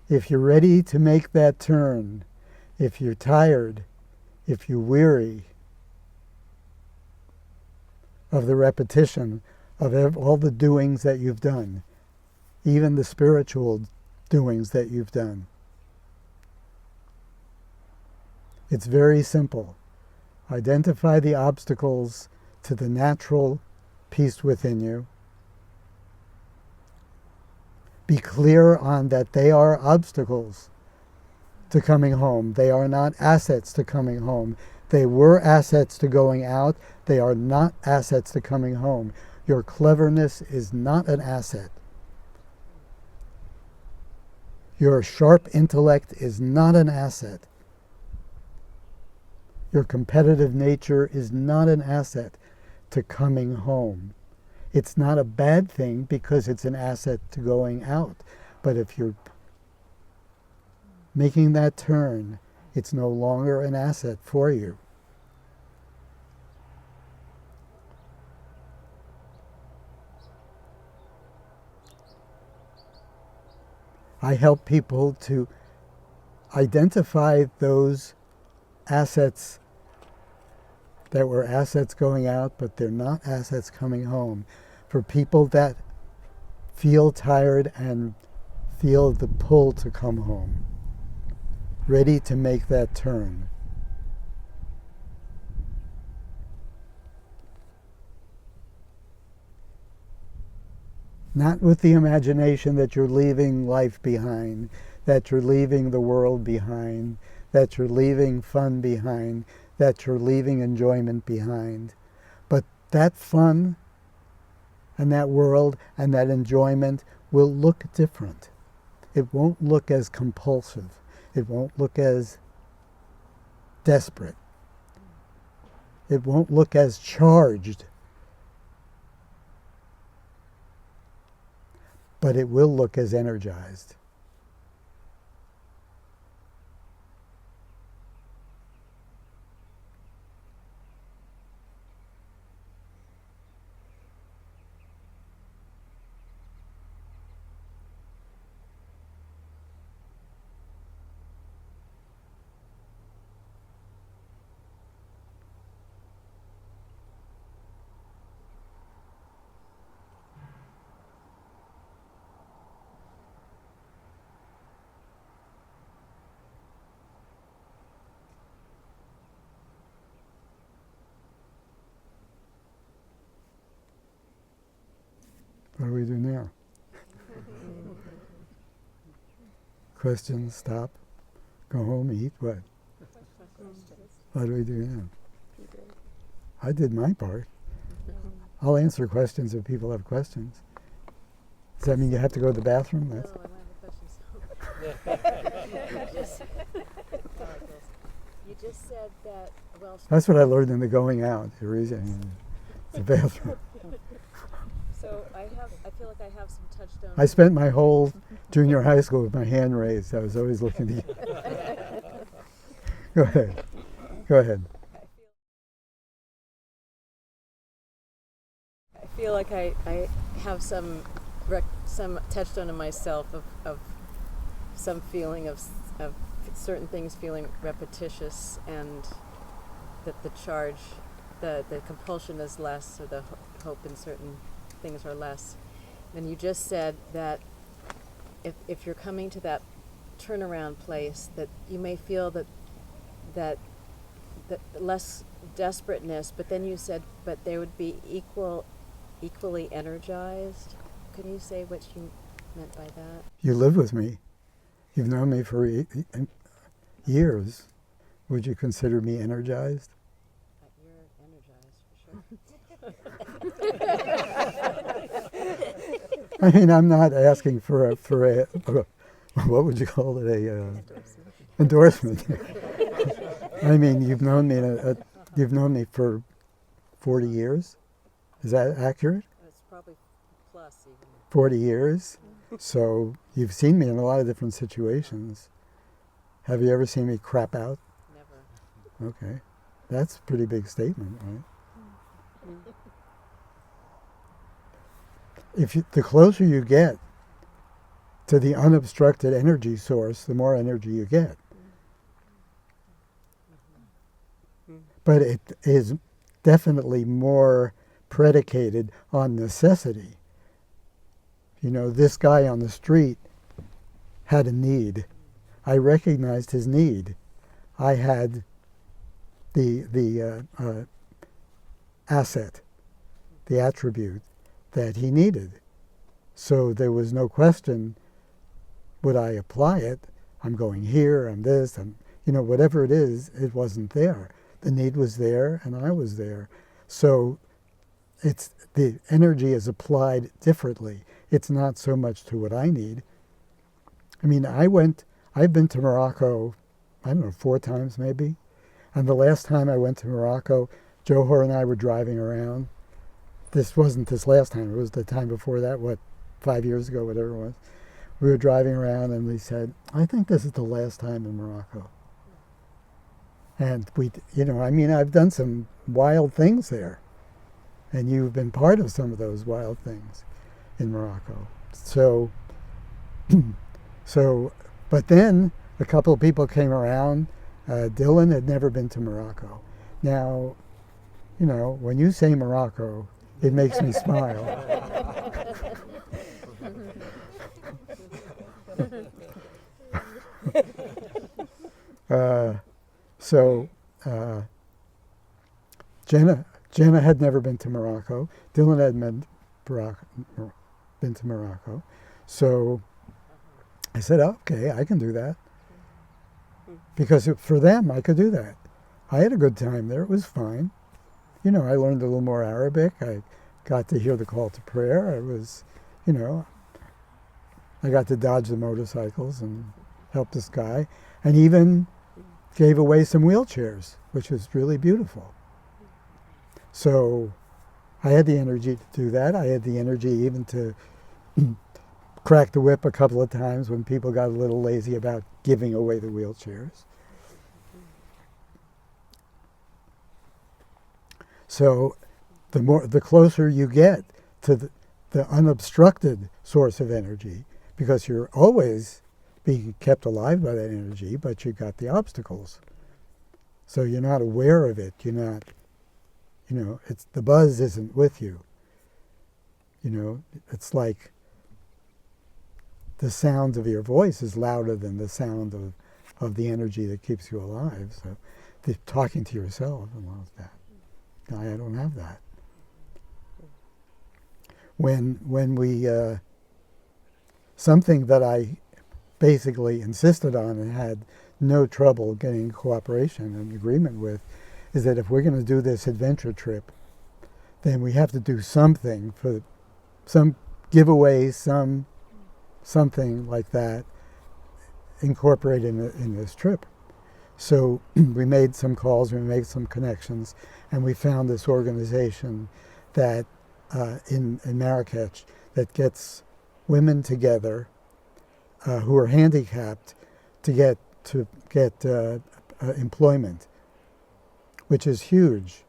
Speaker 2: If you're ready to make that turn, if you're tired, if you're weary of the repetition of all the doings that you've done, even the spiritual doings that you've done, it's very simple. Identify the obstacles to the natural peace within you. Be clear on that they are obstacles to coming home. They are not assets to coming home. They were assets to going out. They are not assets to coming home. Your cleverness is not an asset. Your sharp intellect is not an asset. Your competitive nature is not an asset to coming home. It's not a bad thing because it's an asset to going out. But if you're making that turn, it's no longer an asset for you. I help people to identify those assets that were assets going out, but they're not assets coming home. for people that feel tired and feel the pull to come home, ready to make that turn. Not with the imagination that you're leaving life behind, that you're leaving the world behind, that you're leaving fun behind, that you're leaving enjoyment behind. But that fun and that world and that enjoyment will look different. It won't look as compulsive. It won't look as desperate. It won't look as charged. But it will look as energized. What do we do now? Questions, stop, go home, eat, what? What do we do now? I did my part. I'll answer questions if people have questions. Does that mean you have to go to the bathroom? That's...
Speaker 3: No, I don't have any questions. You just said that, well...
Speaker 2: That's what I learned in the going out. The reason, the bathroom.
Speaker 3: So I feel like I have some touchstones.
Speaker 2: I spent my whole junior high school with my hand raised. I was always looking to you. Go ahead. Go ahead.
Speaker 3: I feel like I have some touchstone in myself of some feeling of certain things feeling repetitious, and that the charge, the compulsion is less, or the hope in certain things are less. And you just said that if you're coming to that turnaround place, that you may feel that less desperateness, but then you said, but they would be equally energized. Can you say what you meant by that?
Speaker 2: You live with me. You've known me for years. Would you consider me energized?
Speaker 3: You're energized, for sure.
Speaker 2: I mean, I'm not asking for a what would you call it, endorsement. I mean, you've known me for 40 years. Is that accurate?
Speaker 3: It's probably plus even.
Speaker 2: 40 years. So you've seen me in a lot of different situations. Have you ever seen me crap out?
Speaker 3: Never.
Speaker 2: Okay. That's a pretty big statement, right? The closer you get to the unobstructed energy source, the more energy you get. But it is definitely more predicated on necessity. You know, this guy on the street had a need. I recognized his need. I had the asset, the attribute that he needed. So there was no question, would I apply it? I'm going here, I'm this, whatever it is, it wasn't there. The need was there, and I was there. So the energy is applied differently. It's not so much to what I need. I mean, I've been to Morocco, I don't know, 4 times maybe. And the last time I went to Morocco, Johor and I were driving around. This wasn't this last time, it was the time before that, 5 years ago, whatever it was. We were driving around and we said, I think this is the last time in Morocco. And I've done some wild things there. And you've been part of some of those wild things in Morocco. So, but then a couple of people came around. Dylan had never been to Morocco. Now, when you say Morocco, It makes me smile. So Jenna had never been to Morocco. Dylan had been to Morocco. So I said, okay, I can do that. Because for them, I could do that. I had a good time there. It was fine. You know, I learned a little more Arabic. I got to hear the call to prayer. I was, you know, I got to dodge the motorcycles and help this guy. And even gave away some wheelchairs, which was really beautiful. So I had the energy to do that. I had the energy even to crack the whip a couple of times when people got a little lazy about giving away the wheelchairs. So the closer you get to the unobstructed source of energy, because you're always being kept alive by that energy, but you've got the obstacles. So you're not aware of it. You're not, you know, it's the buzz isn't with you. You know, it's like the sound of your voice is louder than the sound of the energy that keeps you alive. So talking to yourself and all of that. I don't have that. When we something that I basically insisted on and had no trouble getting cooperation and agreement with is that if we're going to do this adventure trip, then we have to do something for some giveaway, something like that incorporated in this trip. So we made some calls, we made some connections, and we found this organization that in Marrakech that gets women together who are handicapped to get employment, which is huge.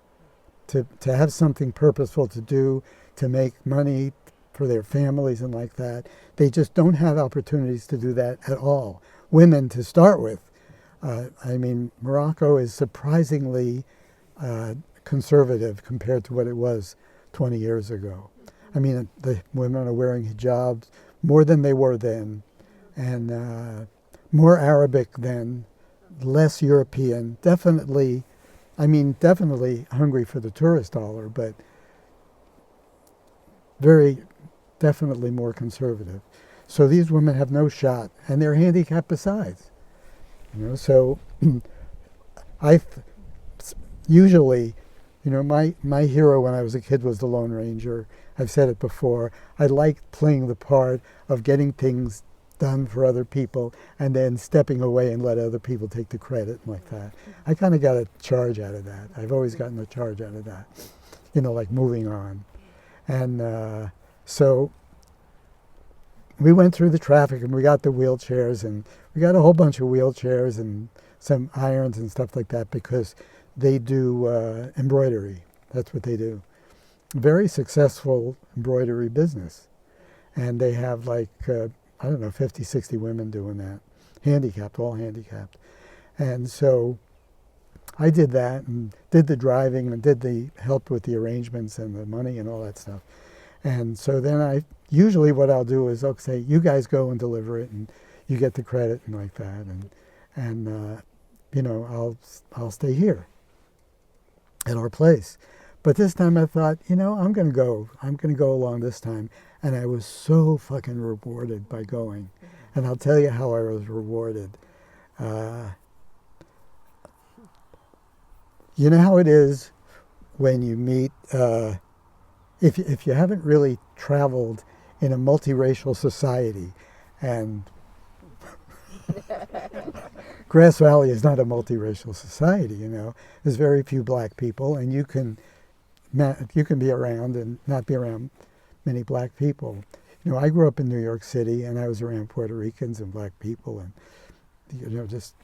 Speaker 2: To have something purposeful to do, to make money for their families and like that. They just don't have opportunities to do that at all. Women to start with. I mean, Morocco is surprisingly conservative compared to what it was 20 years ago. I mean, the women are wearing hijabs more than they were then, and more Arabic than, less European. Definitely hungry for the tourist dollar, but very definitely more conservative. So these women have no shot, and they're handicapped besides. You know, so usually, you know, my hero when I was a kid was the Lone Ranger. I've said it before. I liked playing the part of getting things done for other people and then stepping away and let other people take the credit like that. I kind of got a charge out of that. I've always gotten a charge out of that, you know, like moving on. And so we went through the traffic and we got the wheelchairs, and we got a whole bunch of wheelchairs and some irons and stuff like that because they do embroidery. That's what they do. Very successful embroidery business. And they have like, I don't know, 50, 60 women doing that. Handicapped, all handicapped. And so I did that and did the driving and did the help with the arrangements and the money and all that stuff. And so then usually what I'll do is I'll say, you guys go and deliver it and you get the credit and like that. And you know, I'll stay here at our place. But this time I thought, you know, I'm going to go along this time. And I was so fucking rewarded by going. And I'll tell you how I was rewarded. You know how it is when you meet, if you haven't really traveled in a multiracial society, and Grass Valley is not a multiracial society, you know. There's very few black people, and you can be around and not be around many black people. You know, I grew up in New York City, and I was around Puerto Ricans and black people, and you know, just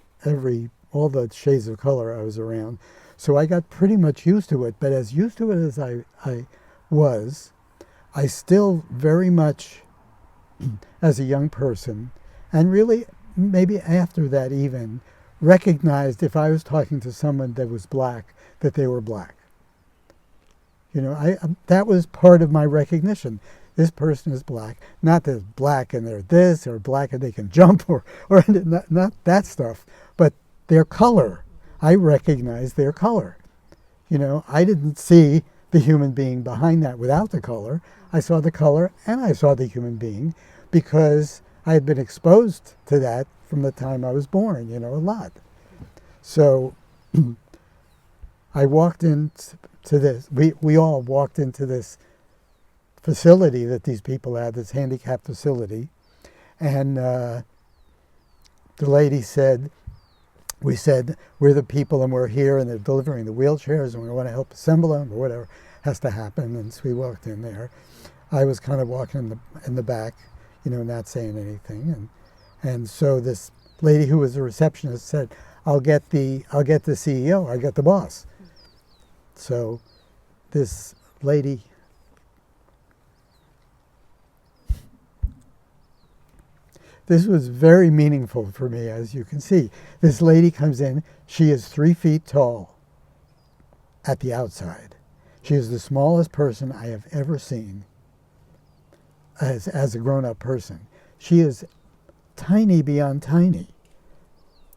Speaker 2: all the shades of color I was around. So I got pretty much used to it. But as used to it as I was, I still very much, as a young person, and really maybe after that even, recognized if I was talking to someone that was black, that they were black. You know, that was part of my recognition. This person is black. Not that it's black and they're this, or black and they can jump, or not that stuff, but their color. I recognized their color. You know, I didn't see the human being behind that without the color. I saw the color and I saw the human being because I had been exposed to that from the time I was born, you know, a lot. So I walked into this, we all walked into this facility that these people had, this handicap facility, and the lady said, we said, we're the people and we're here and they're delivering the wheelchairs and we want to help assemble them or whatever has to happen. And so we walked in there. I was kind of walking in the back, you know, not saying anything. And so this lady who was a receptionist said, I'll get the CEO, I'll get the boss. So this lady, this was very meaningful for me, as you can see. This lady comes in, she is 3 feet tall at the outside. She is the smallest person I have ever seen as a grown-up person. She is tiny beyond tiny.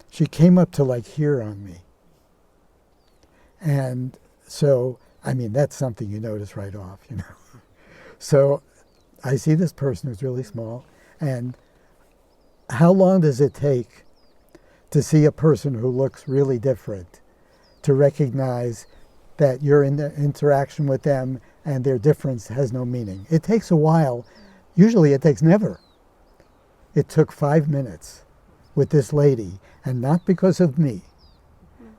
Speaker 2: She came up to like here on me. And so, I mean, that's something you notice right off, you know. So I see this person who's really small, and how long does it take to see a person who looks really different to recognize that you're in the interaction with them and their difference has no meaning? It takes a while. Usually it takes never. It took 5 minutes with this lady, and not because of me,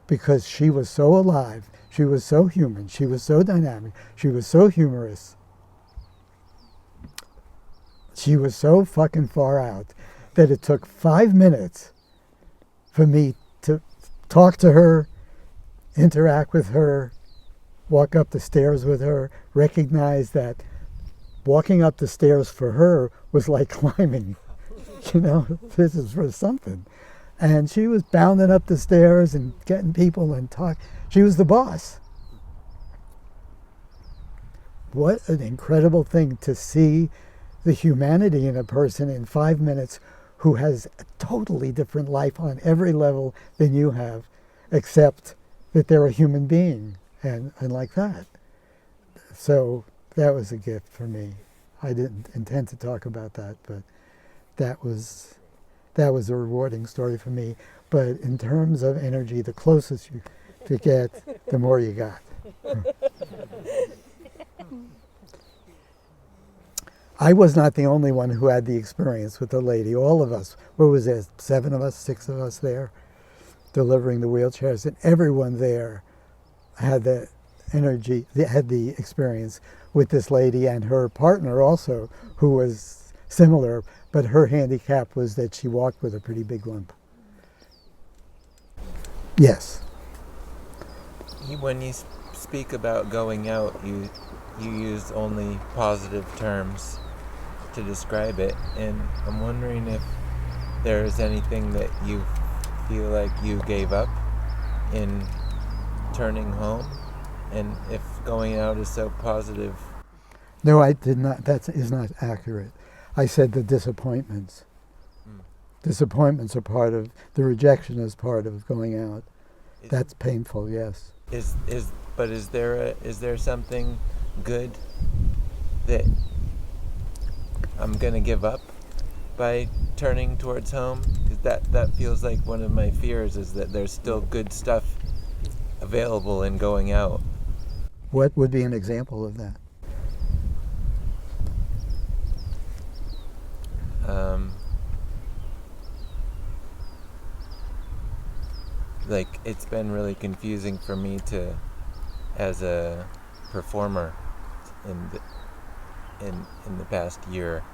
Speaker 2: because she was so alive, she was so human, she was so dynamic, she was so humorous. She was so fucking far out that it took 5 minutes for me to talk to her, interact with her, walk up the stairs with her, recognize that walking up the stairs for her was like climbing. You know, this is for something. And she was bounding up the stairs and getting people and talk. She was the boss. What an incredible thing to see the humanity in a person in 5 minutes who has a totally different life on every level than you have, except that they're a human being and like that. So that was a gift for me. I didn't intend to talk about that, but that was a rewarding story for me. But in terms of energy, the closest you to get, the more you got. I was not the only one who had the experience with the lady. All of us, what was there, 7 of us, 6 of us there, delivering the wheelchairs, and everyone there had the energy, had the experience with this lady and her partner also, who was similar, but her handicap was that she walked with a pretty big limp. Yes.
Speaker 4: When you speak about going out, you use only positive terms to describe it, and I'm wondering if there's anything that you feel like you gave up in turning home, and if going out is so positive.
Speaker 2: No, I did not. That is not accurate. I said the disappointments. Disappointments are part of, the rejection is part of going out. That's painful, yes.
Speaker 4: Is there something good that I'm gonna give up by turning towards home? Because that feels like one of my fears, is that there's still good stuff available in going out.
Speaker 2: What would be an example of that?
Speaker 4: Like, it's been really confusing for me to, as a performer in the past year,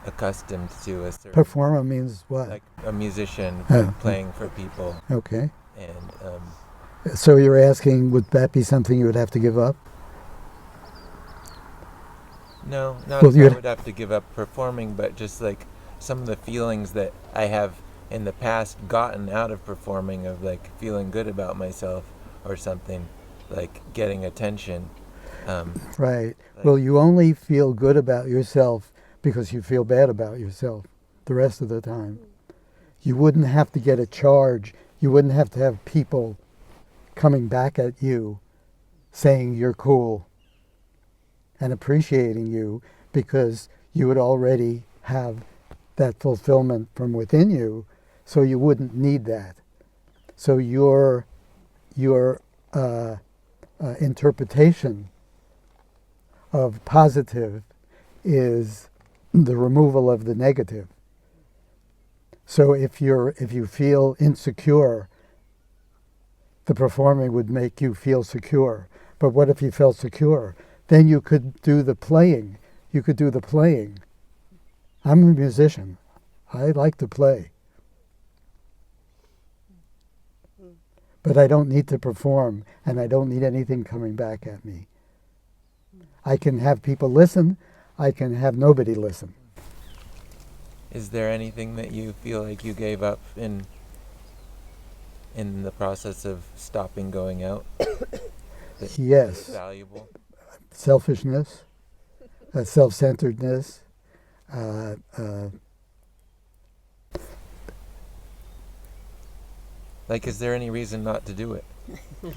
Speaker 4: accustomed to a certain...
Speaker 2: Performer means what?
Speaker 4: Like a musician playing for people.
Speaker 2: Okay.
Speaker 4: And
Speaker 2: so you're asking, would that be something you would have to give up?
Speaker 4: No, not if I would have to give up performing, but just like some of the feelings that I have in the past gotten out of performing, of like feeling good about myself or something, like getting attention.
Speaker 2: Right.
Speaker 4: Like-
Speaker 2: Well, you only feel good about yourself because you feel bad about yourself the rest of the time. You wouldn't have to get a charge. You wouldn't have to have people coming back at you saying you're cool and appreciating you, because you would already have that fulfillment from within you, so you wouldn't need that. So your interpretation of positive is the removal of the negative. So if you feel insecure, the performing would make you feel secure. But what if you felt secure? Then you could do the playing. You could do the playing. I'm a musician. I like to play. But I don't need to perform, and I don't need anything coming back at me. I can have people listen. I can have nobody listen.
Speaker 4: Is there anything that you feel like you gave up in the process of stopping going out? That
Speaker 2: Yes.
Speaker 4: is valuable.
Speaker 2: Selfishness, self-centeredness,
Speaker 4: Like, is there any reason not to do it?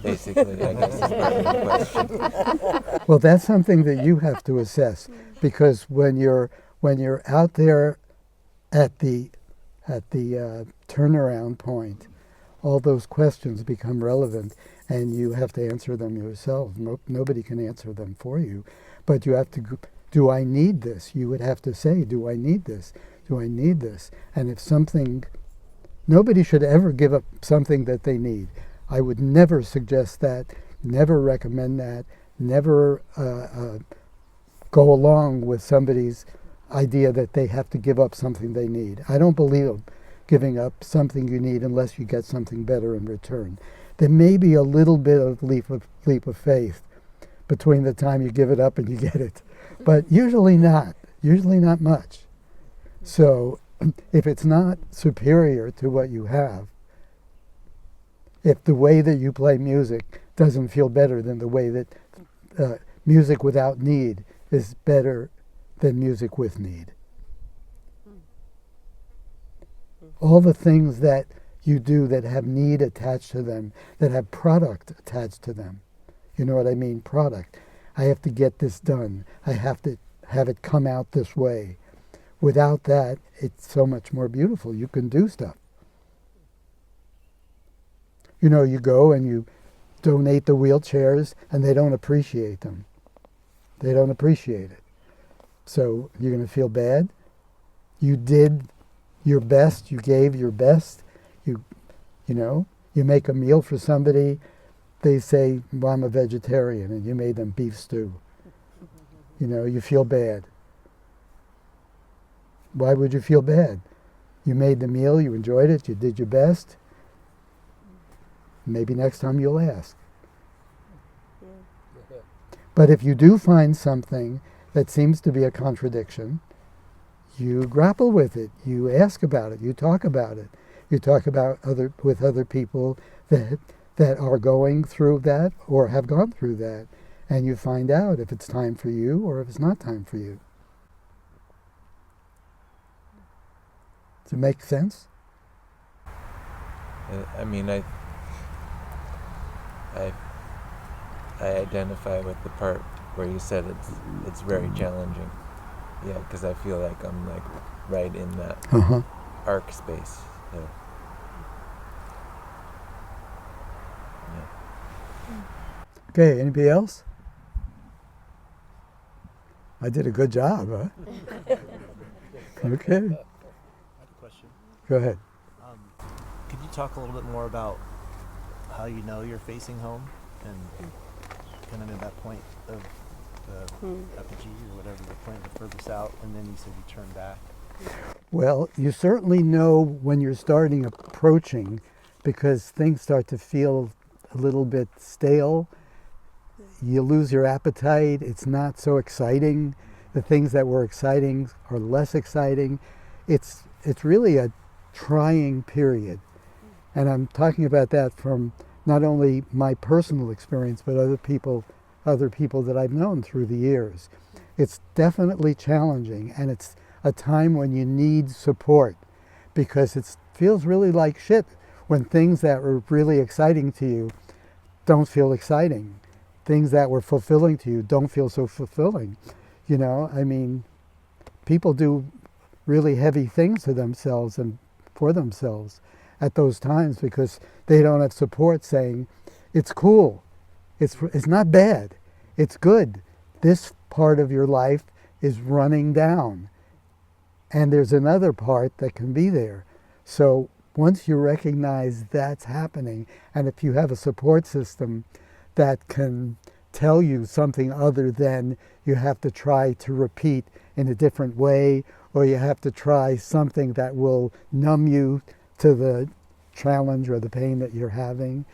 Speaker 4: Basically, I guess is part of the question.
Speaker 2: well, that's something that you have to assess, because when you're out there at the turnaround point, all those questions become relevant, and you have to answer them yourself. Nobody can answer them for you, but you have to. Do I need this? You would have to say, do I need this? Do I need this? And if something, nobody should ever give up something that they need. I would never suggest that, never recommend that, never go along with somebody's idea that they have to give up something they need. I don't believe in giving up something you need unless you get something better in return. There may be a little bit of leap of faith between the time you give it up and you get it, but usually not much. So if it's not superior to what you have, if the way that you play music doesn't feel better than the way that music without need is better than music with need. All the things that you do that have need attached to them, that have product attached to them. You know what I mean? Product. I have to get this done. I have to have it come out this way. Without that, it's so much more beautiful. You can do stuff. You know, you go and you donate the wheelchairs and they don't appreciate them. They don't appreciate it. So you're going to feel bad. You did your best. You gave your best. You know, you make a meal for somebody. They say, well, I'm a vegetarian, and you made them beef stew. You know, you feel bad. Why would you feel bad? You made the meal, you enjoyed it, you did your best. Maybe next time you'll ask. But if you do find something that seems to be a contradiction, you grapple with it, you ask about it, you talk about it. You talk about with other people that are going through that or have gone through that, and you find out if it's time for you or if it's not time for you. Does it make sense?
Speaker 4: I mean, I identify with the part where you said it's very challenging. Yeah, because I feel like I'm like right in that arc space. So, yeah.
Speaker 2: Okay, anybody else? I did a good job, huh? Okay,
Speaker 1: I have a question.
Speaker 2: go ahead.
Speaker 1: Could you talk a little bit more about how you know you're facing home and kind of at that point of the apogee or whatever, the point the furthest out, and then you said you turn back?
Speaker 2: Well, you certainly know when you're starting approaching, because things start to feel a little bit stale. You lose your appetite. It's not so exciting. The things that were exciting are less exciting. It's really a trying period. And I'm talking about that from not only my personal experience, but other people other people that I've known through the years. It's definitely challenging, and it's a time when you need support, because it feels really like shit when things that were really exciting to you don't feel exciting. Things that were fulfilling to you don't feel so fulfilling. You know, I mean, people do really heavy things to themselves and for themselves at those times because they don't have support saying, it's cool, it's not bad, it's good. This part of your life is running down, and there's another part that can be there. So once you recognize that's happening, and if you have a support system that can tell you something other than you have to try to repeat in a different way, or you have to try something that will numb you to the challenge or the pain that you're having.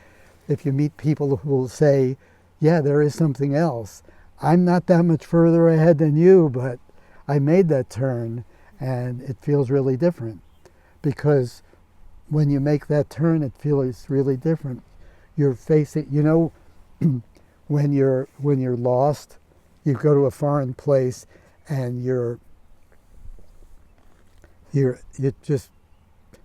Speaker 2: If you meet people who will say, yeah, there is something else. I'm not that much further ahead than you, but I made that turn and it feels really different. Because when you make that turn, it feels really different. You're facing, you know, when you're lost, you go to a foreign place and it just,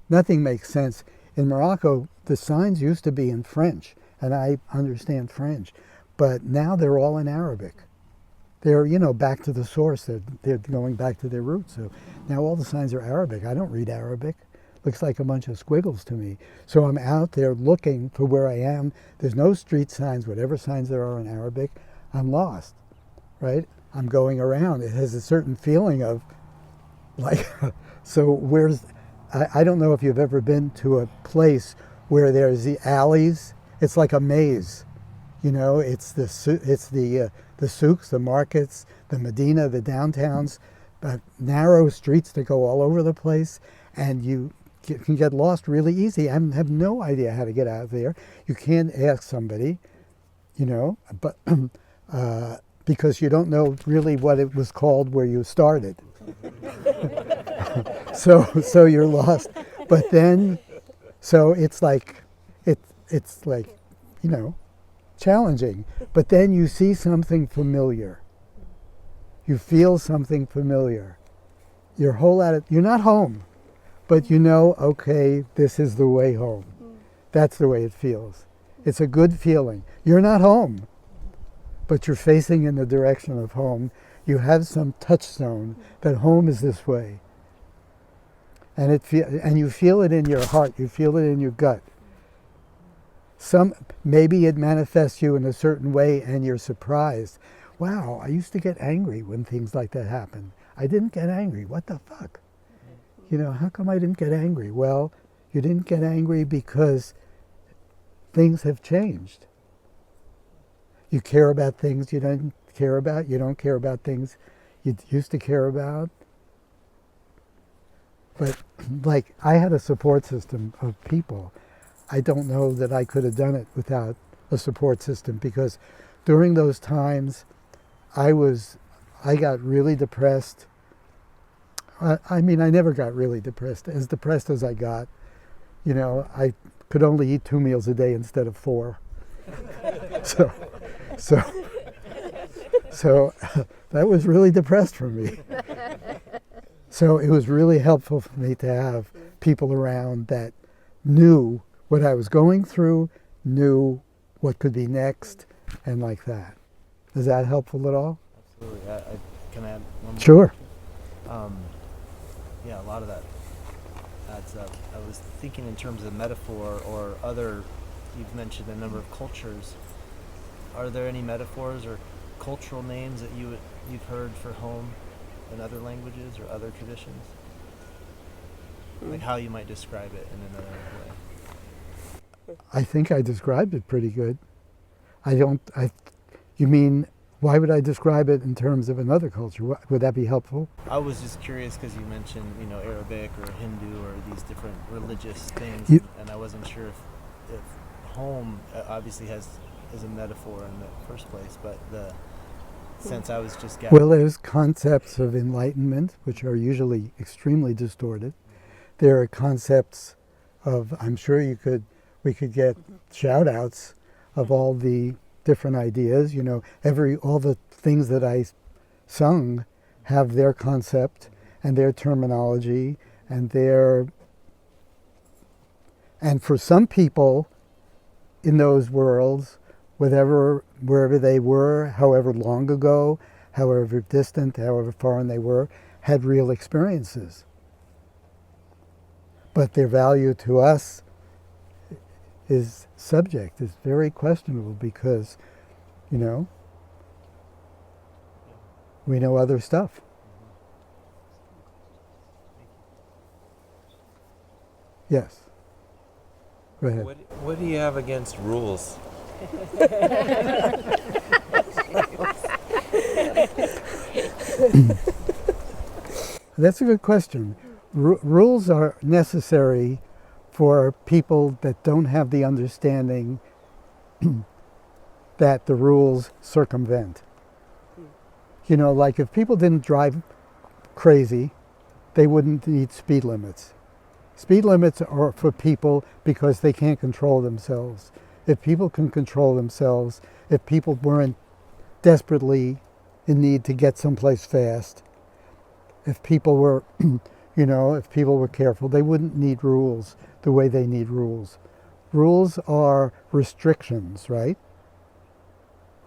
Speaker 2: nothing makes sense. In Morocco, the signs used to be in French, and I understand French, but now they're all in Arabic. They're, you know, back to the source. They're going back to their roots. So now all the signs are Arabic. I don't read Arabic. Looks like a bunch of squiggles to me. So I'm out there looking for where I am. There's no street signs, whatever signs there are in Arabic. I'm lost, right? I'm going around. It has a certain feeling of, like, so where's, I don't know if you've ever been to a place where there's the alleys. It's like a maze, you know. It's the souks, the markets, the Medina, the downtowns, narrow streets that go all over the place, and you can get lost really easy. I have no idea how to get out of there. You can't ask somebody, you know, but because you don't know really what it was called where you started. So you're lost. But then, so it's like, it's like, you know, challenging. But then you see something familiar. You feel something familiar. Your whole attitude, you're not home, but you know, okay, this is the way home. That's the way it feels. It's a good feeling. You're not home, but you're facing in the direction of home. You have some touchstone that home is this way. And and you feel it in your heart, you feel it in your gut. Maybe it manifests you in a certain way and you're surprised. Wow, I used to get angry when things like that happened. I didn't get angry. What the fuck? You know, how come I didn't get angry? Well, you didn't get angry because things have changed. You care about things you don't care about. You don't care about things you used to care about. But like, I had a support system of people. I don't know that I could have done it without a support system, because during those times I got really depressed. I mean, I never got really depressed as I got. You know, I could only eat 2 meals a day instead of 4. So that was really depressed for me. So it was really helpful for me to have people around that knew what I was going through, knew what could be next, and like that. Is that helpful at all?
Speaker 1: Absolutely. Can I add one more?
Speaker 2: Sure.
Speaker 1: Yeah, a lot of that adds up. I was thinking in terms of metaphor or other, you've mentioned a number of cultures. Are there any metaphors or cultural names that you've heard for home in other languages or other traditions? Like how you might describe it in another way.
Speaker 2: I think I described it pretty good. You mean, why would I describe it in terms of another culture? Would that be helpful?
Speaker 1: I was just curious because you mentioned, you know, Arabic or Hindu or these different religious things, and I wasn't sure if home obviously is a metaphor in the first place, but the sense I was just getting.
Speaker 2: Well, there's concepts of enlightenment, which are usually extremely distorted. There are concepts of, I'm sure we could get shout outs of all the different ideas. You know, all the things that I sung have their concept and their terminology and for some people in those worlds, wherever they were, however long ago, however distant, however foreign they were, had real experiences. But their value to us is very questionable because, you know, we know other stuff. Yes. Go ahead.
Speaker 4: What do you have against rules?
Speaker 2: That's a good question. Rules are necessary for people that don't have the understanding that the rules circumvent. You know, like if people didn't drive crazy, they wouldn't need speed limits. Speed limits are for people because they can't control themselves. If people can control themselves, if people weren't desperately in need to get someplace fast, if people were, if people were careful, they wouldn't need rules the way they need rules. Rules are restrictions, right?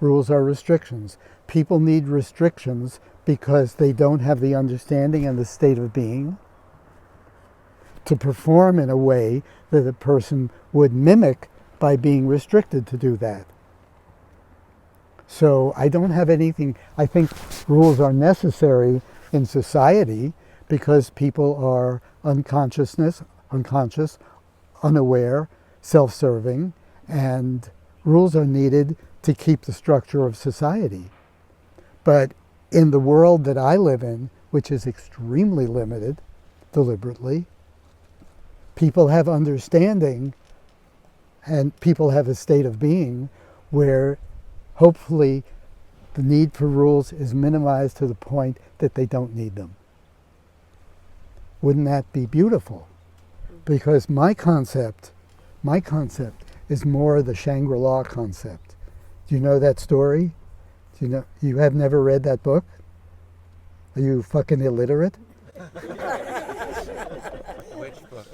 Speaker 2: Rules are restrictions. People need restrictions because they don't have the understanding and the state of being to perform in a way that a person would mimic by being restricted to do that. So I don't have anything. I think rules are necessary in society because people are unconscious, unaware, self-serving, and rules are needed to keep the structure of society. But in the world that I live in, which is extremely limited, deliberately, people have understanding and people have a state of being where hopefully the need for rules is minimized to the point that they don't need them. Wouldn't that be beautiful? Because my concept is more the Shangri-La concept. Do you know that story? You have never read that book? Are you fucking illiterate?
Speaker 4: Which book?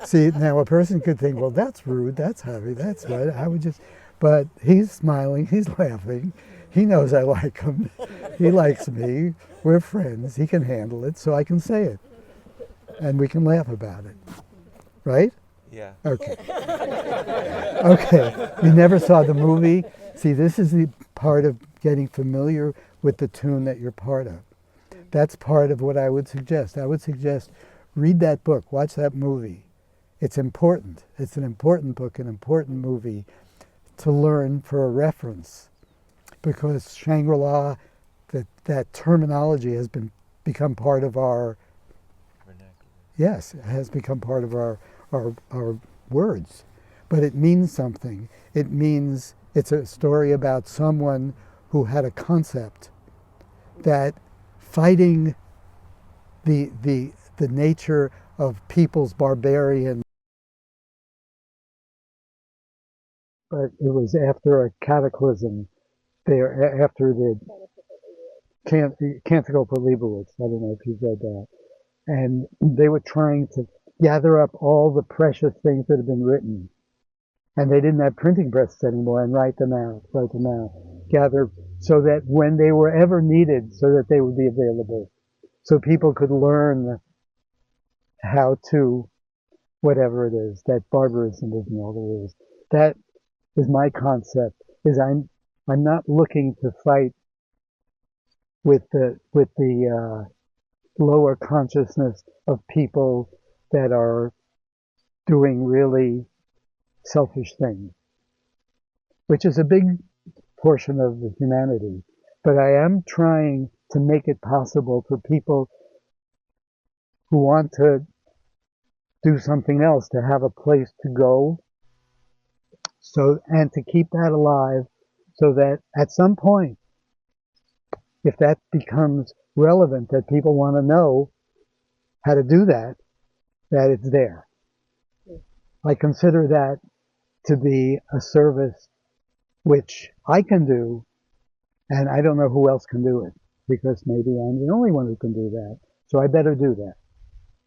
Speaker 2: See, now a person could think, well, that's rude, that's heavy, that's what, I would just, but he's smiling, he's laughing, he knows I like him, he likes me, we're friends, he can handle it, so I can say it, and we can laugh about it, right?
Speaker 4: Yeah.
Speaker 2: Okay. Okay, you never saw the movie? See, this is the part of getting familiar with the tune that you're part of. That's part of what I would suggest. I would suggest read that book, watch that movie. It's important. It's an important book, an important movie to learn for a reference. Because Shangri-La, that terminology has become part of our
Speaker 4: Vernacular.
Speaker 2: Yes, it has become part of our words. But it means something. It means it's a story about someone who had a concept that fighting the nature of people's barbarian. But it was after a cataclysm, after the Canticle for Leibowitz. I don't know if you've read that. And they were trying to gather up all the precious things that had been written. And they didn't have printing presses anymore and write them out, gather, so that when they were ever needed, so that they would be available. So people could learn how to, whatever it is, that barbarism isn't all there is. That is my concept, is I'm not looking to fight with the lower consciousness of people that are doing really selfish things, which is a big portion of the humanity. But I am trying to make it possible for people who want to do something else to have a place to go, and to keep that alive, so that at some point, if that becomes relevant, that people want to know how to do that, that it's there. I consider that to be a service which I can do, and I don't know who else can do it, because maybe I'm the only one who can do that. So I better do that.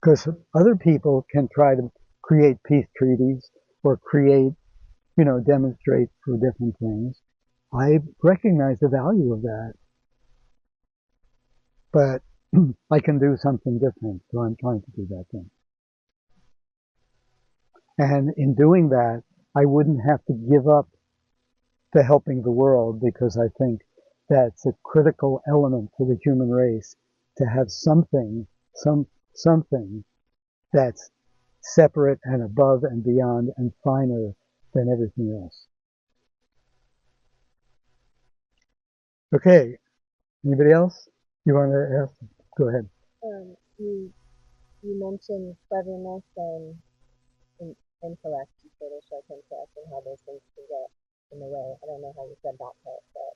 Speaker 2: Because other people can try to create peace treaties or create, demonstrate for different things. I recognize the value of that, but I can do something different, so I'm trying to do that thing. And in doing that, I wouldn't have to give up the helping the world, because I think that's a critical element for the human race, to have something that's separate and above and beyond and finer than everything else. Okay, anybody else? You want to ask? Go ahead.
Speaker 3: You mentioned cleverness and intellect, social intellect, and how those things can get in the way. I don't know how you said that part, but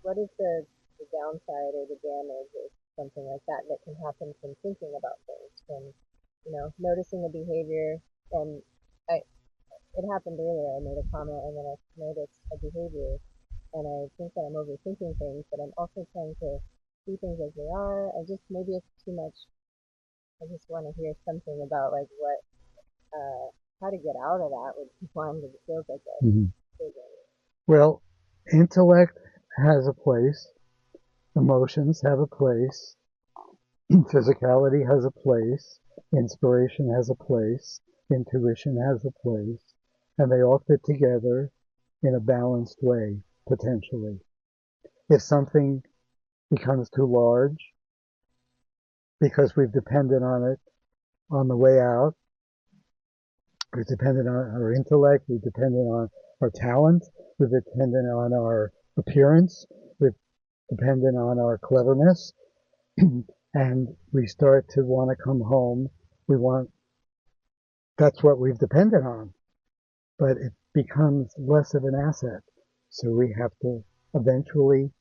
Speaker 3: what is the downside or the damage or something like that that can happen from thinking about things, from noticing a behavior, and I it happened earlier. I made a comment and then I noticed a behavior, and I think that I'm overthinking things, but I'm also trying to see things as they are. Maybe it's too much. I just want to hear something about like how to get out of that with one, because it feels like a
Speaker 2: Mhm.
Speaker 3: big
Speaker 2: Well, intellect has a place, emotions have a place, physicality has a place, inspiration has a place, intuition has a place, and they all fit together in a balanced way, potentially. If something becomes too large because we've depended on it on the way out, we've depended on our intellect, we've depended on our talent, we've depended on our appearance, we've depended on our cleverness, and we start to want to come home. That's what we've depended on, but it becomes less of an asset. So we have to eventually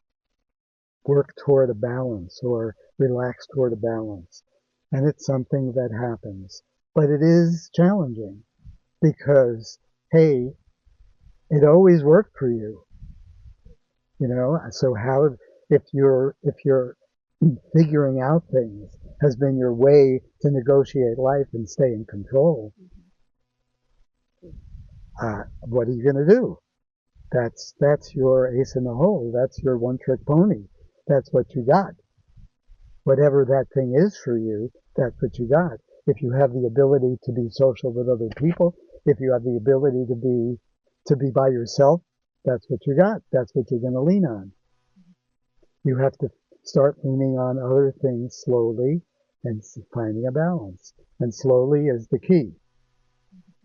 Speaker 2: work toward a balance or relax toward a balance. And it's something that happens. But it is challenging because, hey, it always worked for you. So if you're figuring out things has been your way to negotiate life and stay in control, what are you going to do? That's your ace in the hole. That's your one trick pony. That's what you got. Whatever that thing is for you, that's what you got. If you have the ability to be social with other people, if you have the ability to be by yourself, that's what you got. That's what you're going to lean on. You have to start leaning on other things slowly and finding a balance. And slowly is the key,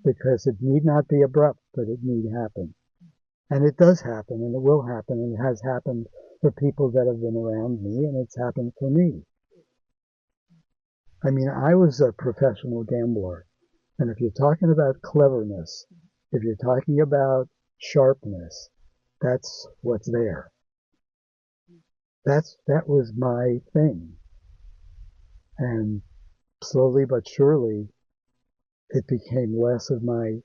Speaker 2: because it need not be abrupt, but it need happen. And it does happen, and it will happen, and it has happened for people that have been around me, and it's happened for me. I mean, I was a professional gambler, and if you're talking about cleverness, if you're talking about sharpness, that's what's there. That was my thing. And slowly but surely, it became less of my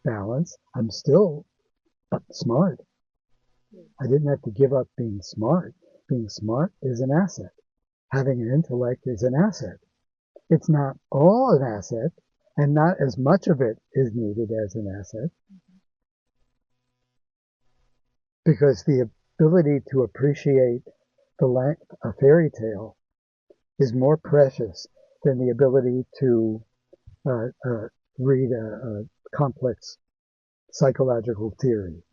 Speaker 2: balance. I'm still smart. I didn't have to give up being smart. Being smart is an asset. Having an intellect is an asset. It's not all an asset, and not as much of it is needed as an asset, because the ability to appreciate a fairy tale is more precious than the ability to read a complex psychological theory.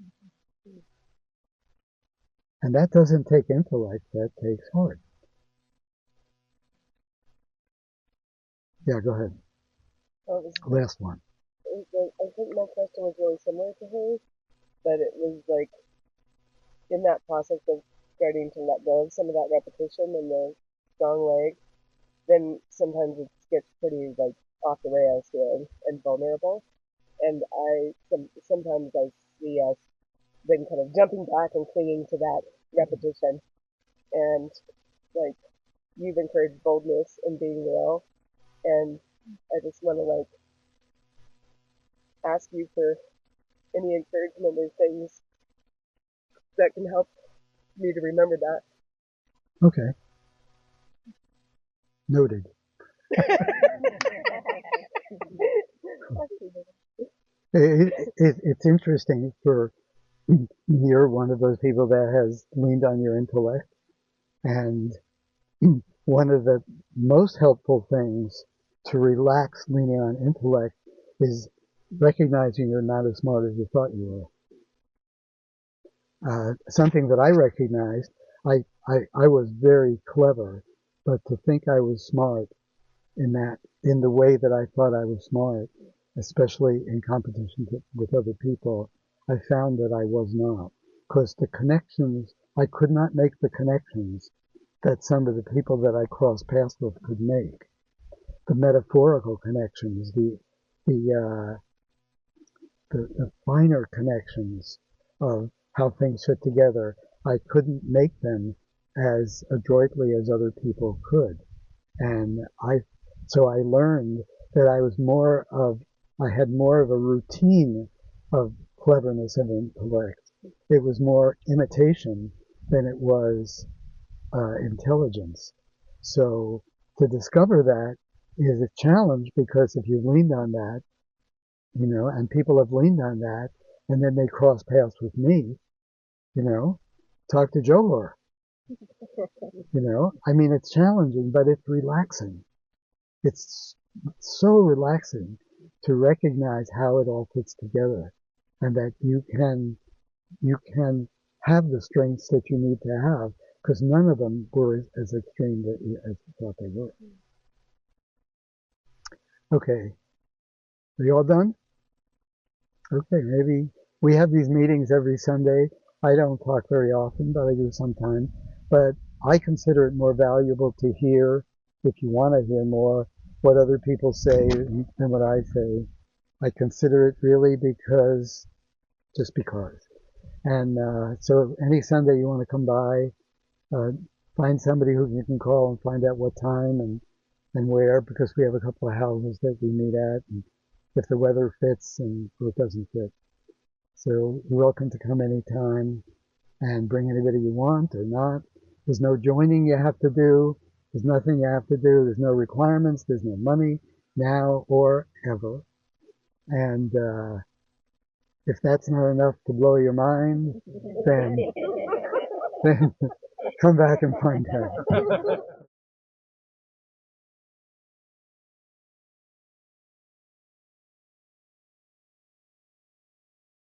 Speaker 2: And that doesn't take intellect, that takes heart. Yeah, go ahead. Last one.
Speaker 5: I think my question was really similar to hers, but it was like in that process of starting to let go of some of that repetition and the strong leg, then sometimes it gets pretty like off the rails here and vulnerable. And sometimes I see us then kind of jumping back and clinging to that repetition. And like you've encouraged boldness and being real, and I just want to like ask you for any encouragement or things that can help me to remember that.
Speaker 2: Okay. Noted. It's interesting for you're one of those people that has leaned on your intellect, and one of the most helpful things to relax leaning on intellect is recognizing you're not as smart as you thought you were. Something that I recognized, I was very clever, but to think I was smart in the way that I thought I was smart, especially in competition with other people, I found that I was not. Because the connections, I could not make the connections that some of the people that I crossed paths with could make. The metaphorical connections, the finer connections of how things fit together, I couldn't make them as adroitly as other people could. And so I learned that I had more of a routine of cleverness and intellect. It was more imitation than it was intelligence. So to discover that is a challenge, because if you've leaned on that, and people have leaned on that, and then they cross paths with me, talk to Joe. I mean, it's challenging, but it's relaxing. It's so relaxing to recognize how it all fits together, and that you can have the strengths that you need to have, because none of them were as extreme as you thought they were. Okay, are you all done? Okay, maybe we have these meetings every Sunday. I don't talk very often, but I do sometimes. But I consider it more valuable to hear, if you want to hear more, what other people say than what I say. I consider it really just because. And so any Sunday you want to come by, find somebody who you can call and find out what time and where, because we have a couple of houses that we meet at, and if the weather fits and if it doesn't fit. So you're welcome to come anytime and bring anybody you want or not. There's no joining you have to do. There's nothing you have to do. There's no requirements. There's no money now or ever. And if that's not enough to blow your mind, then come back and find out.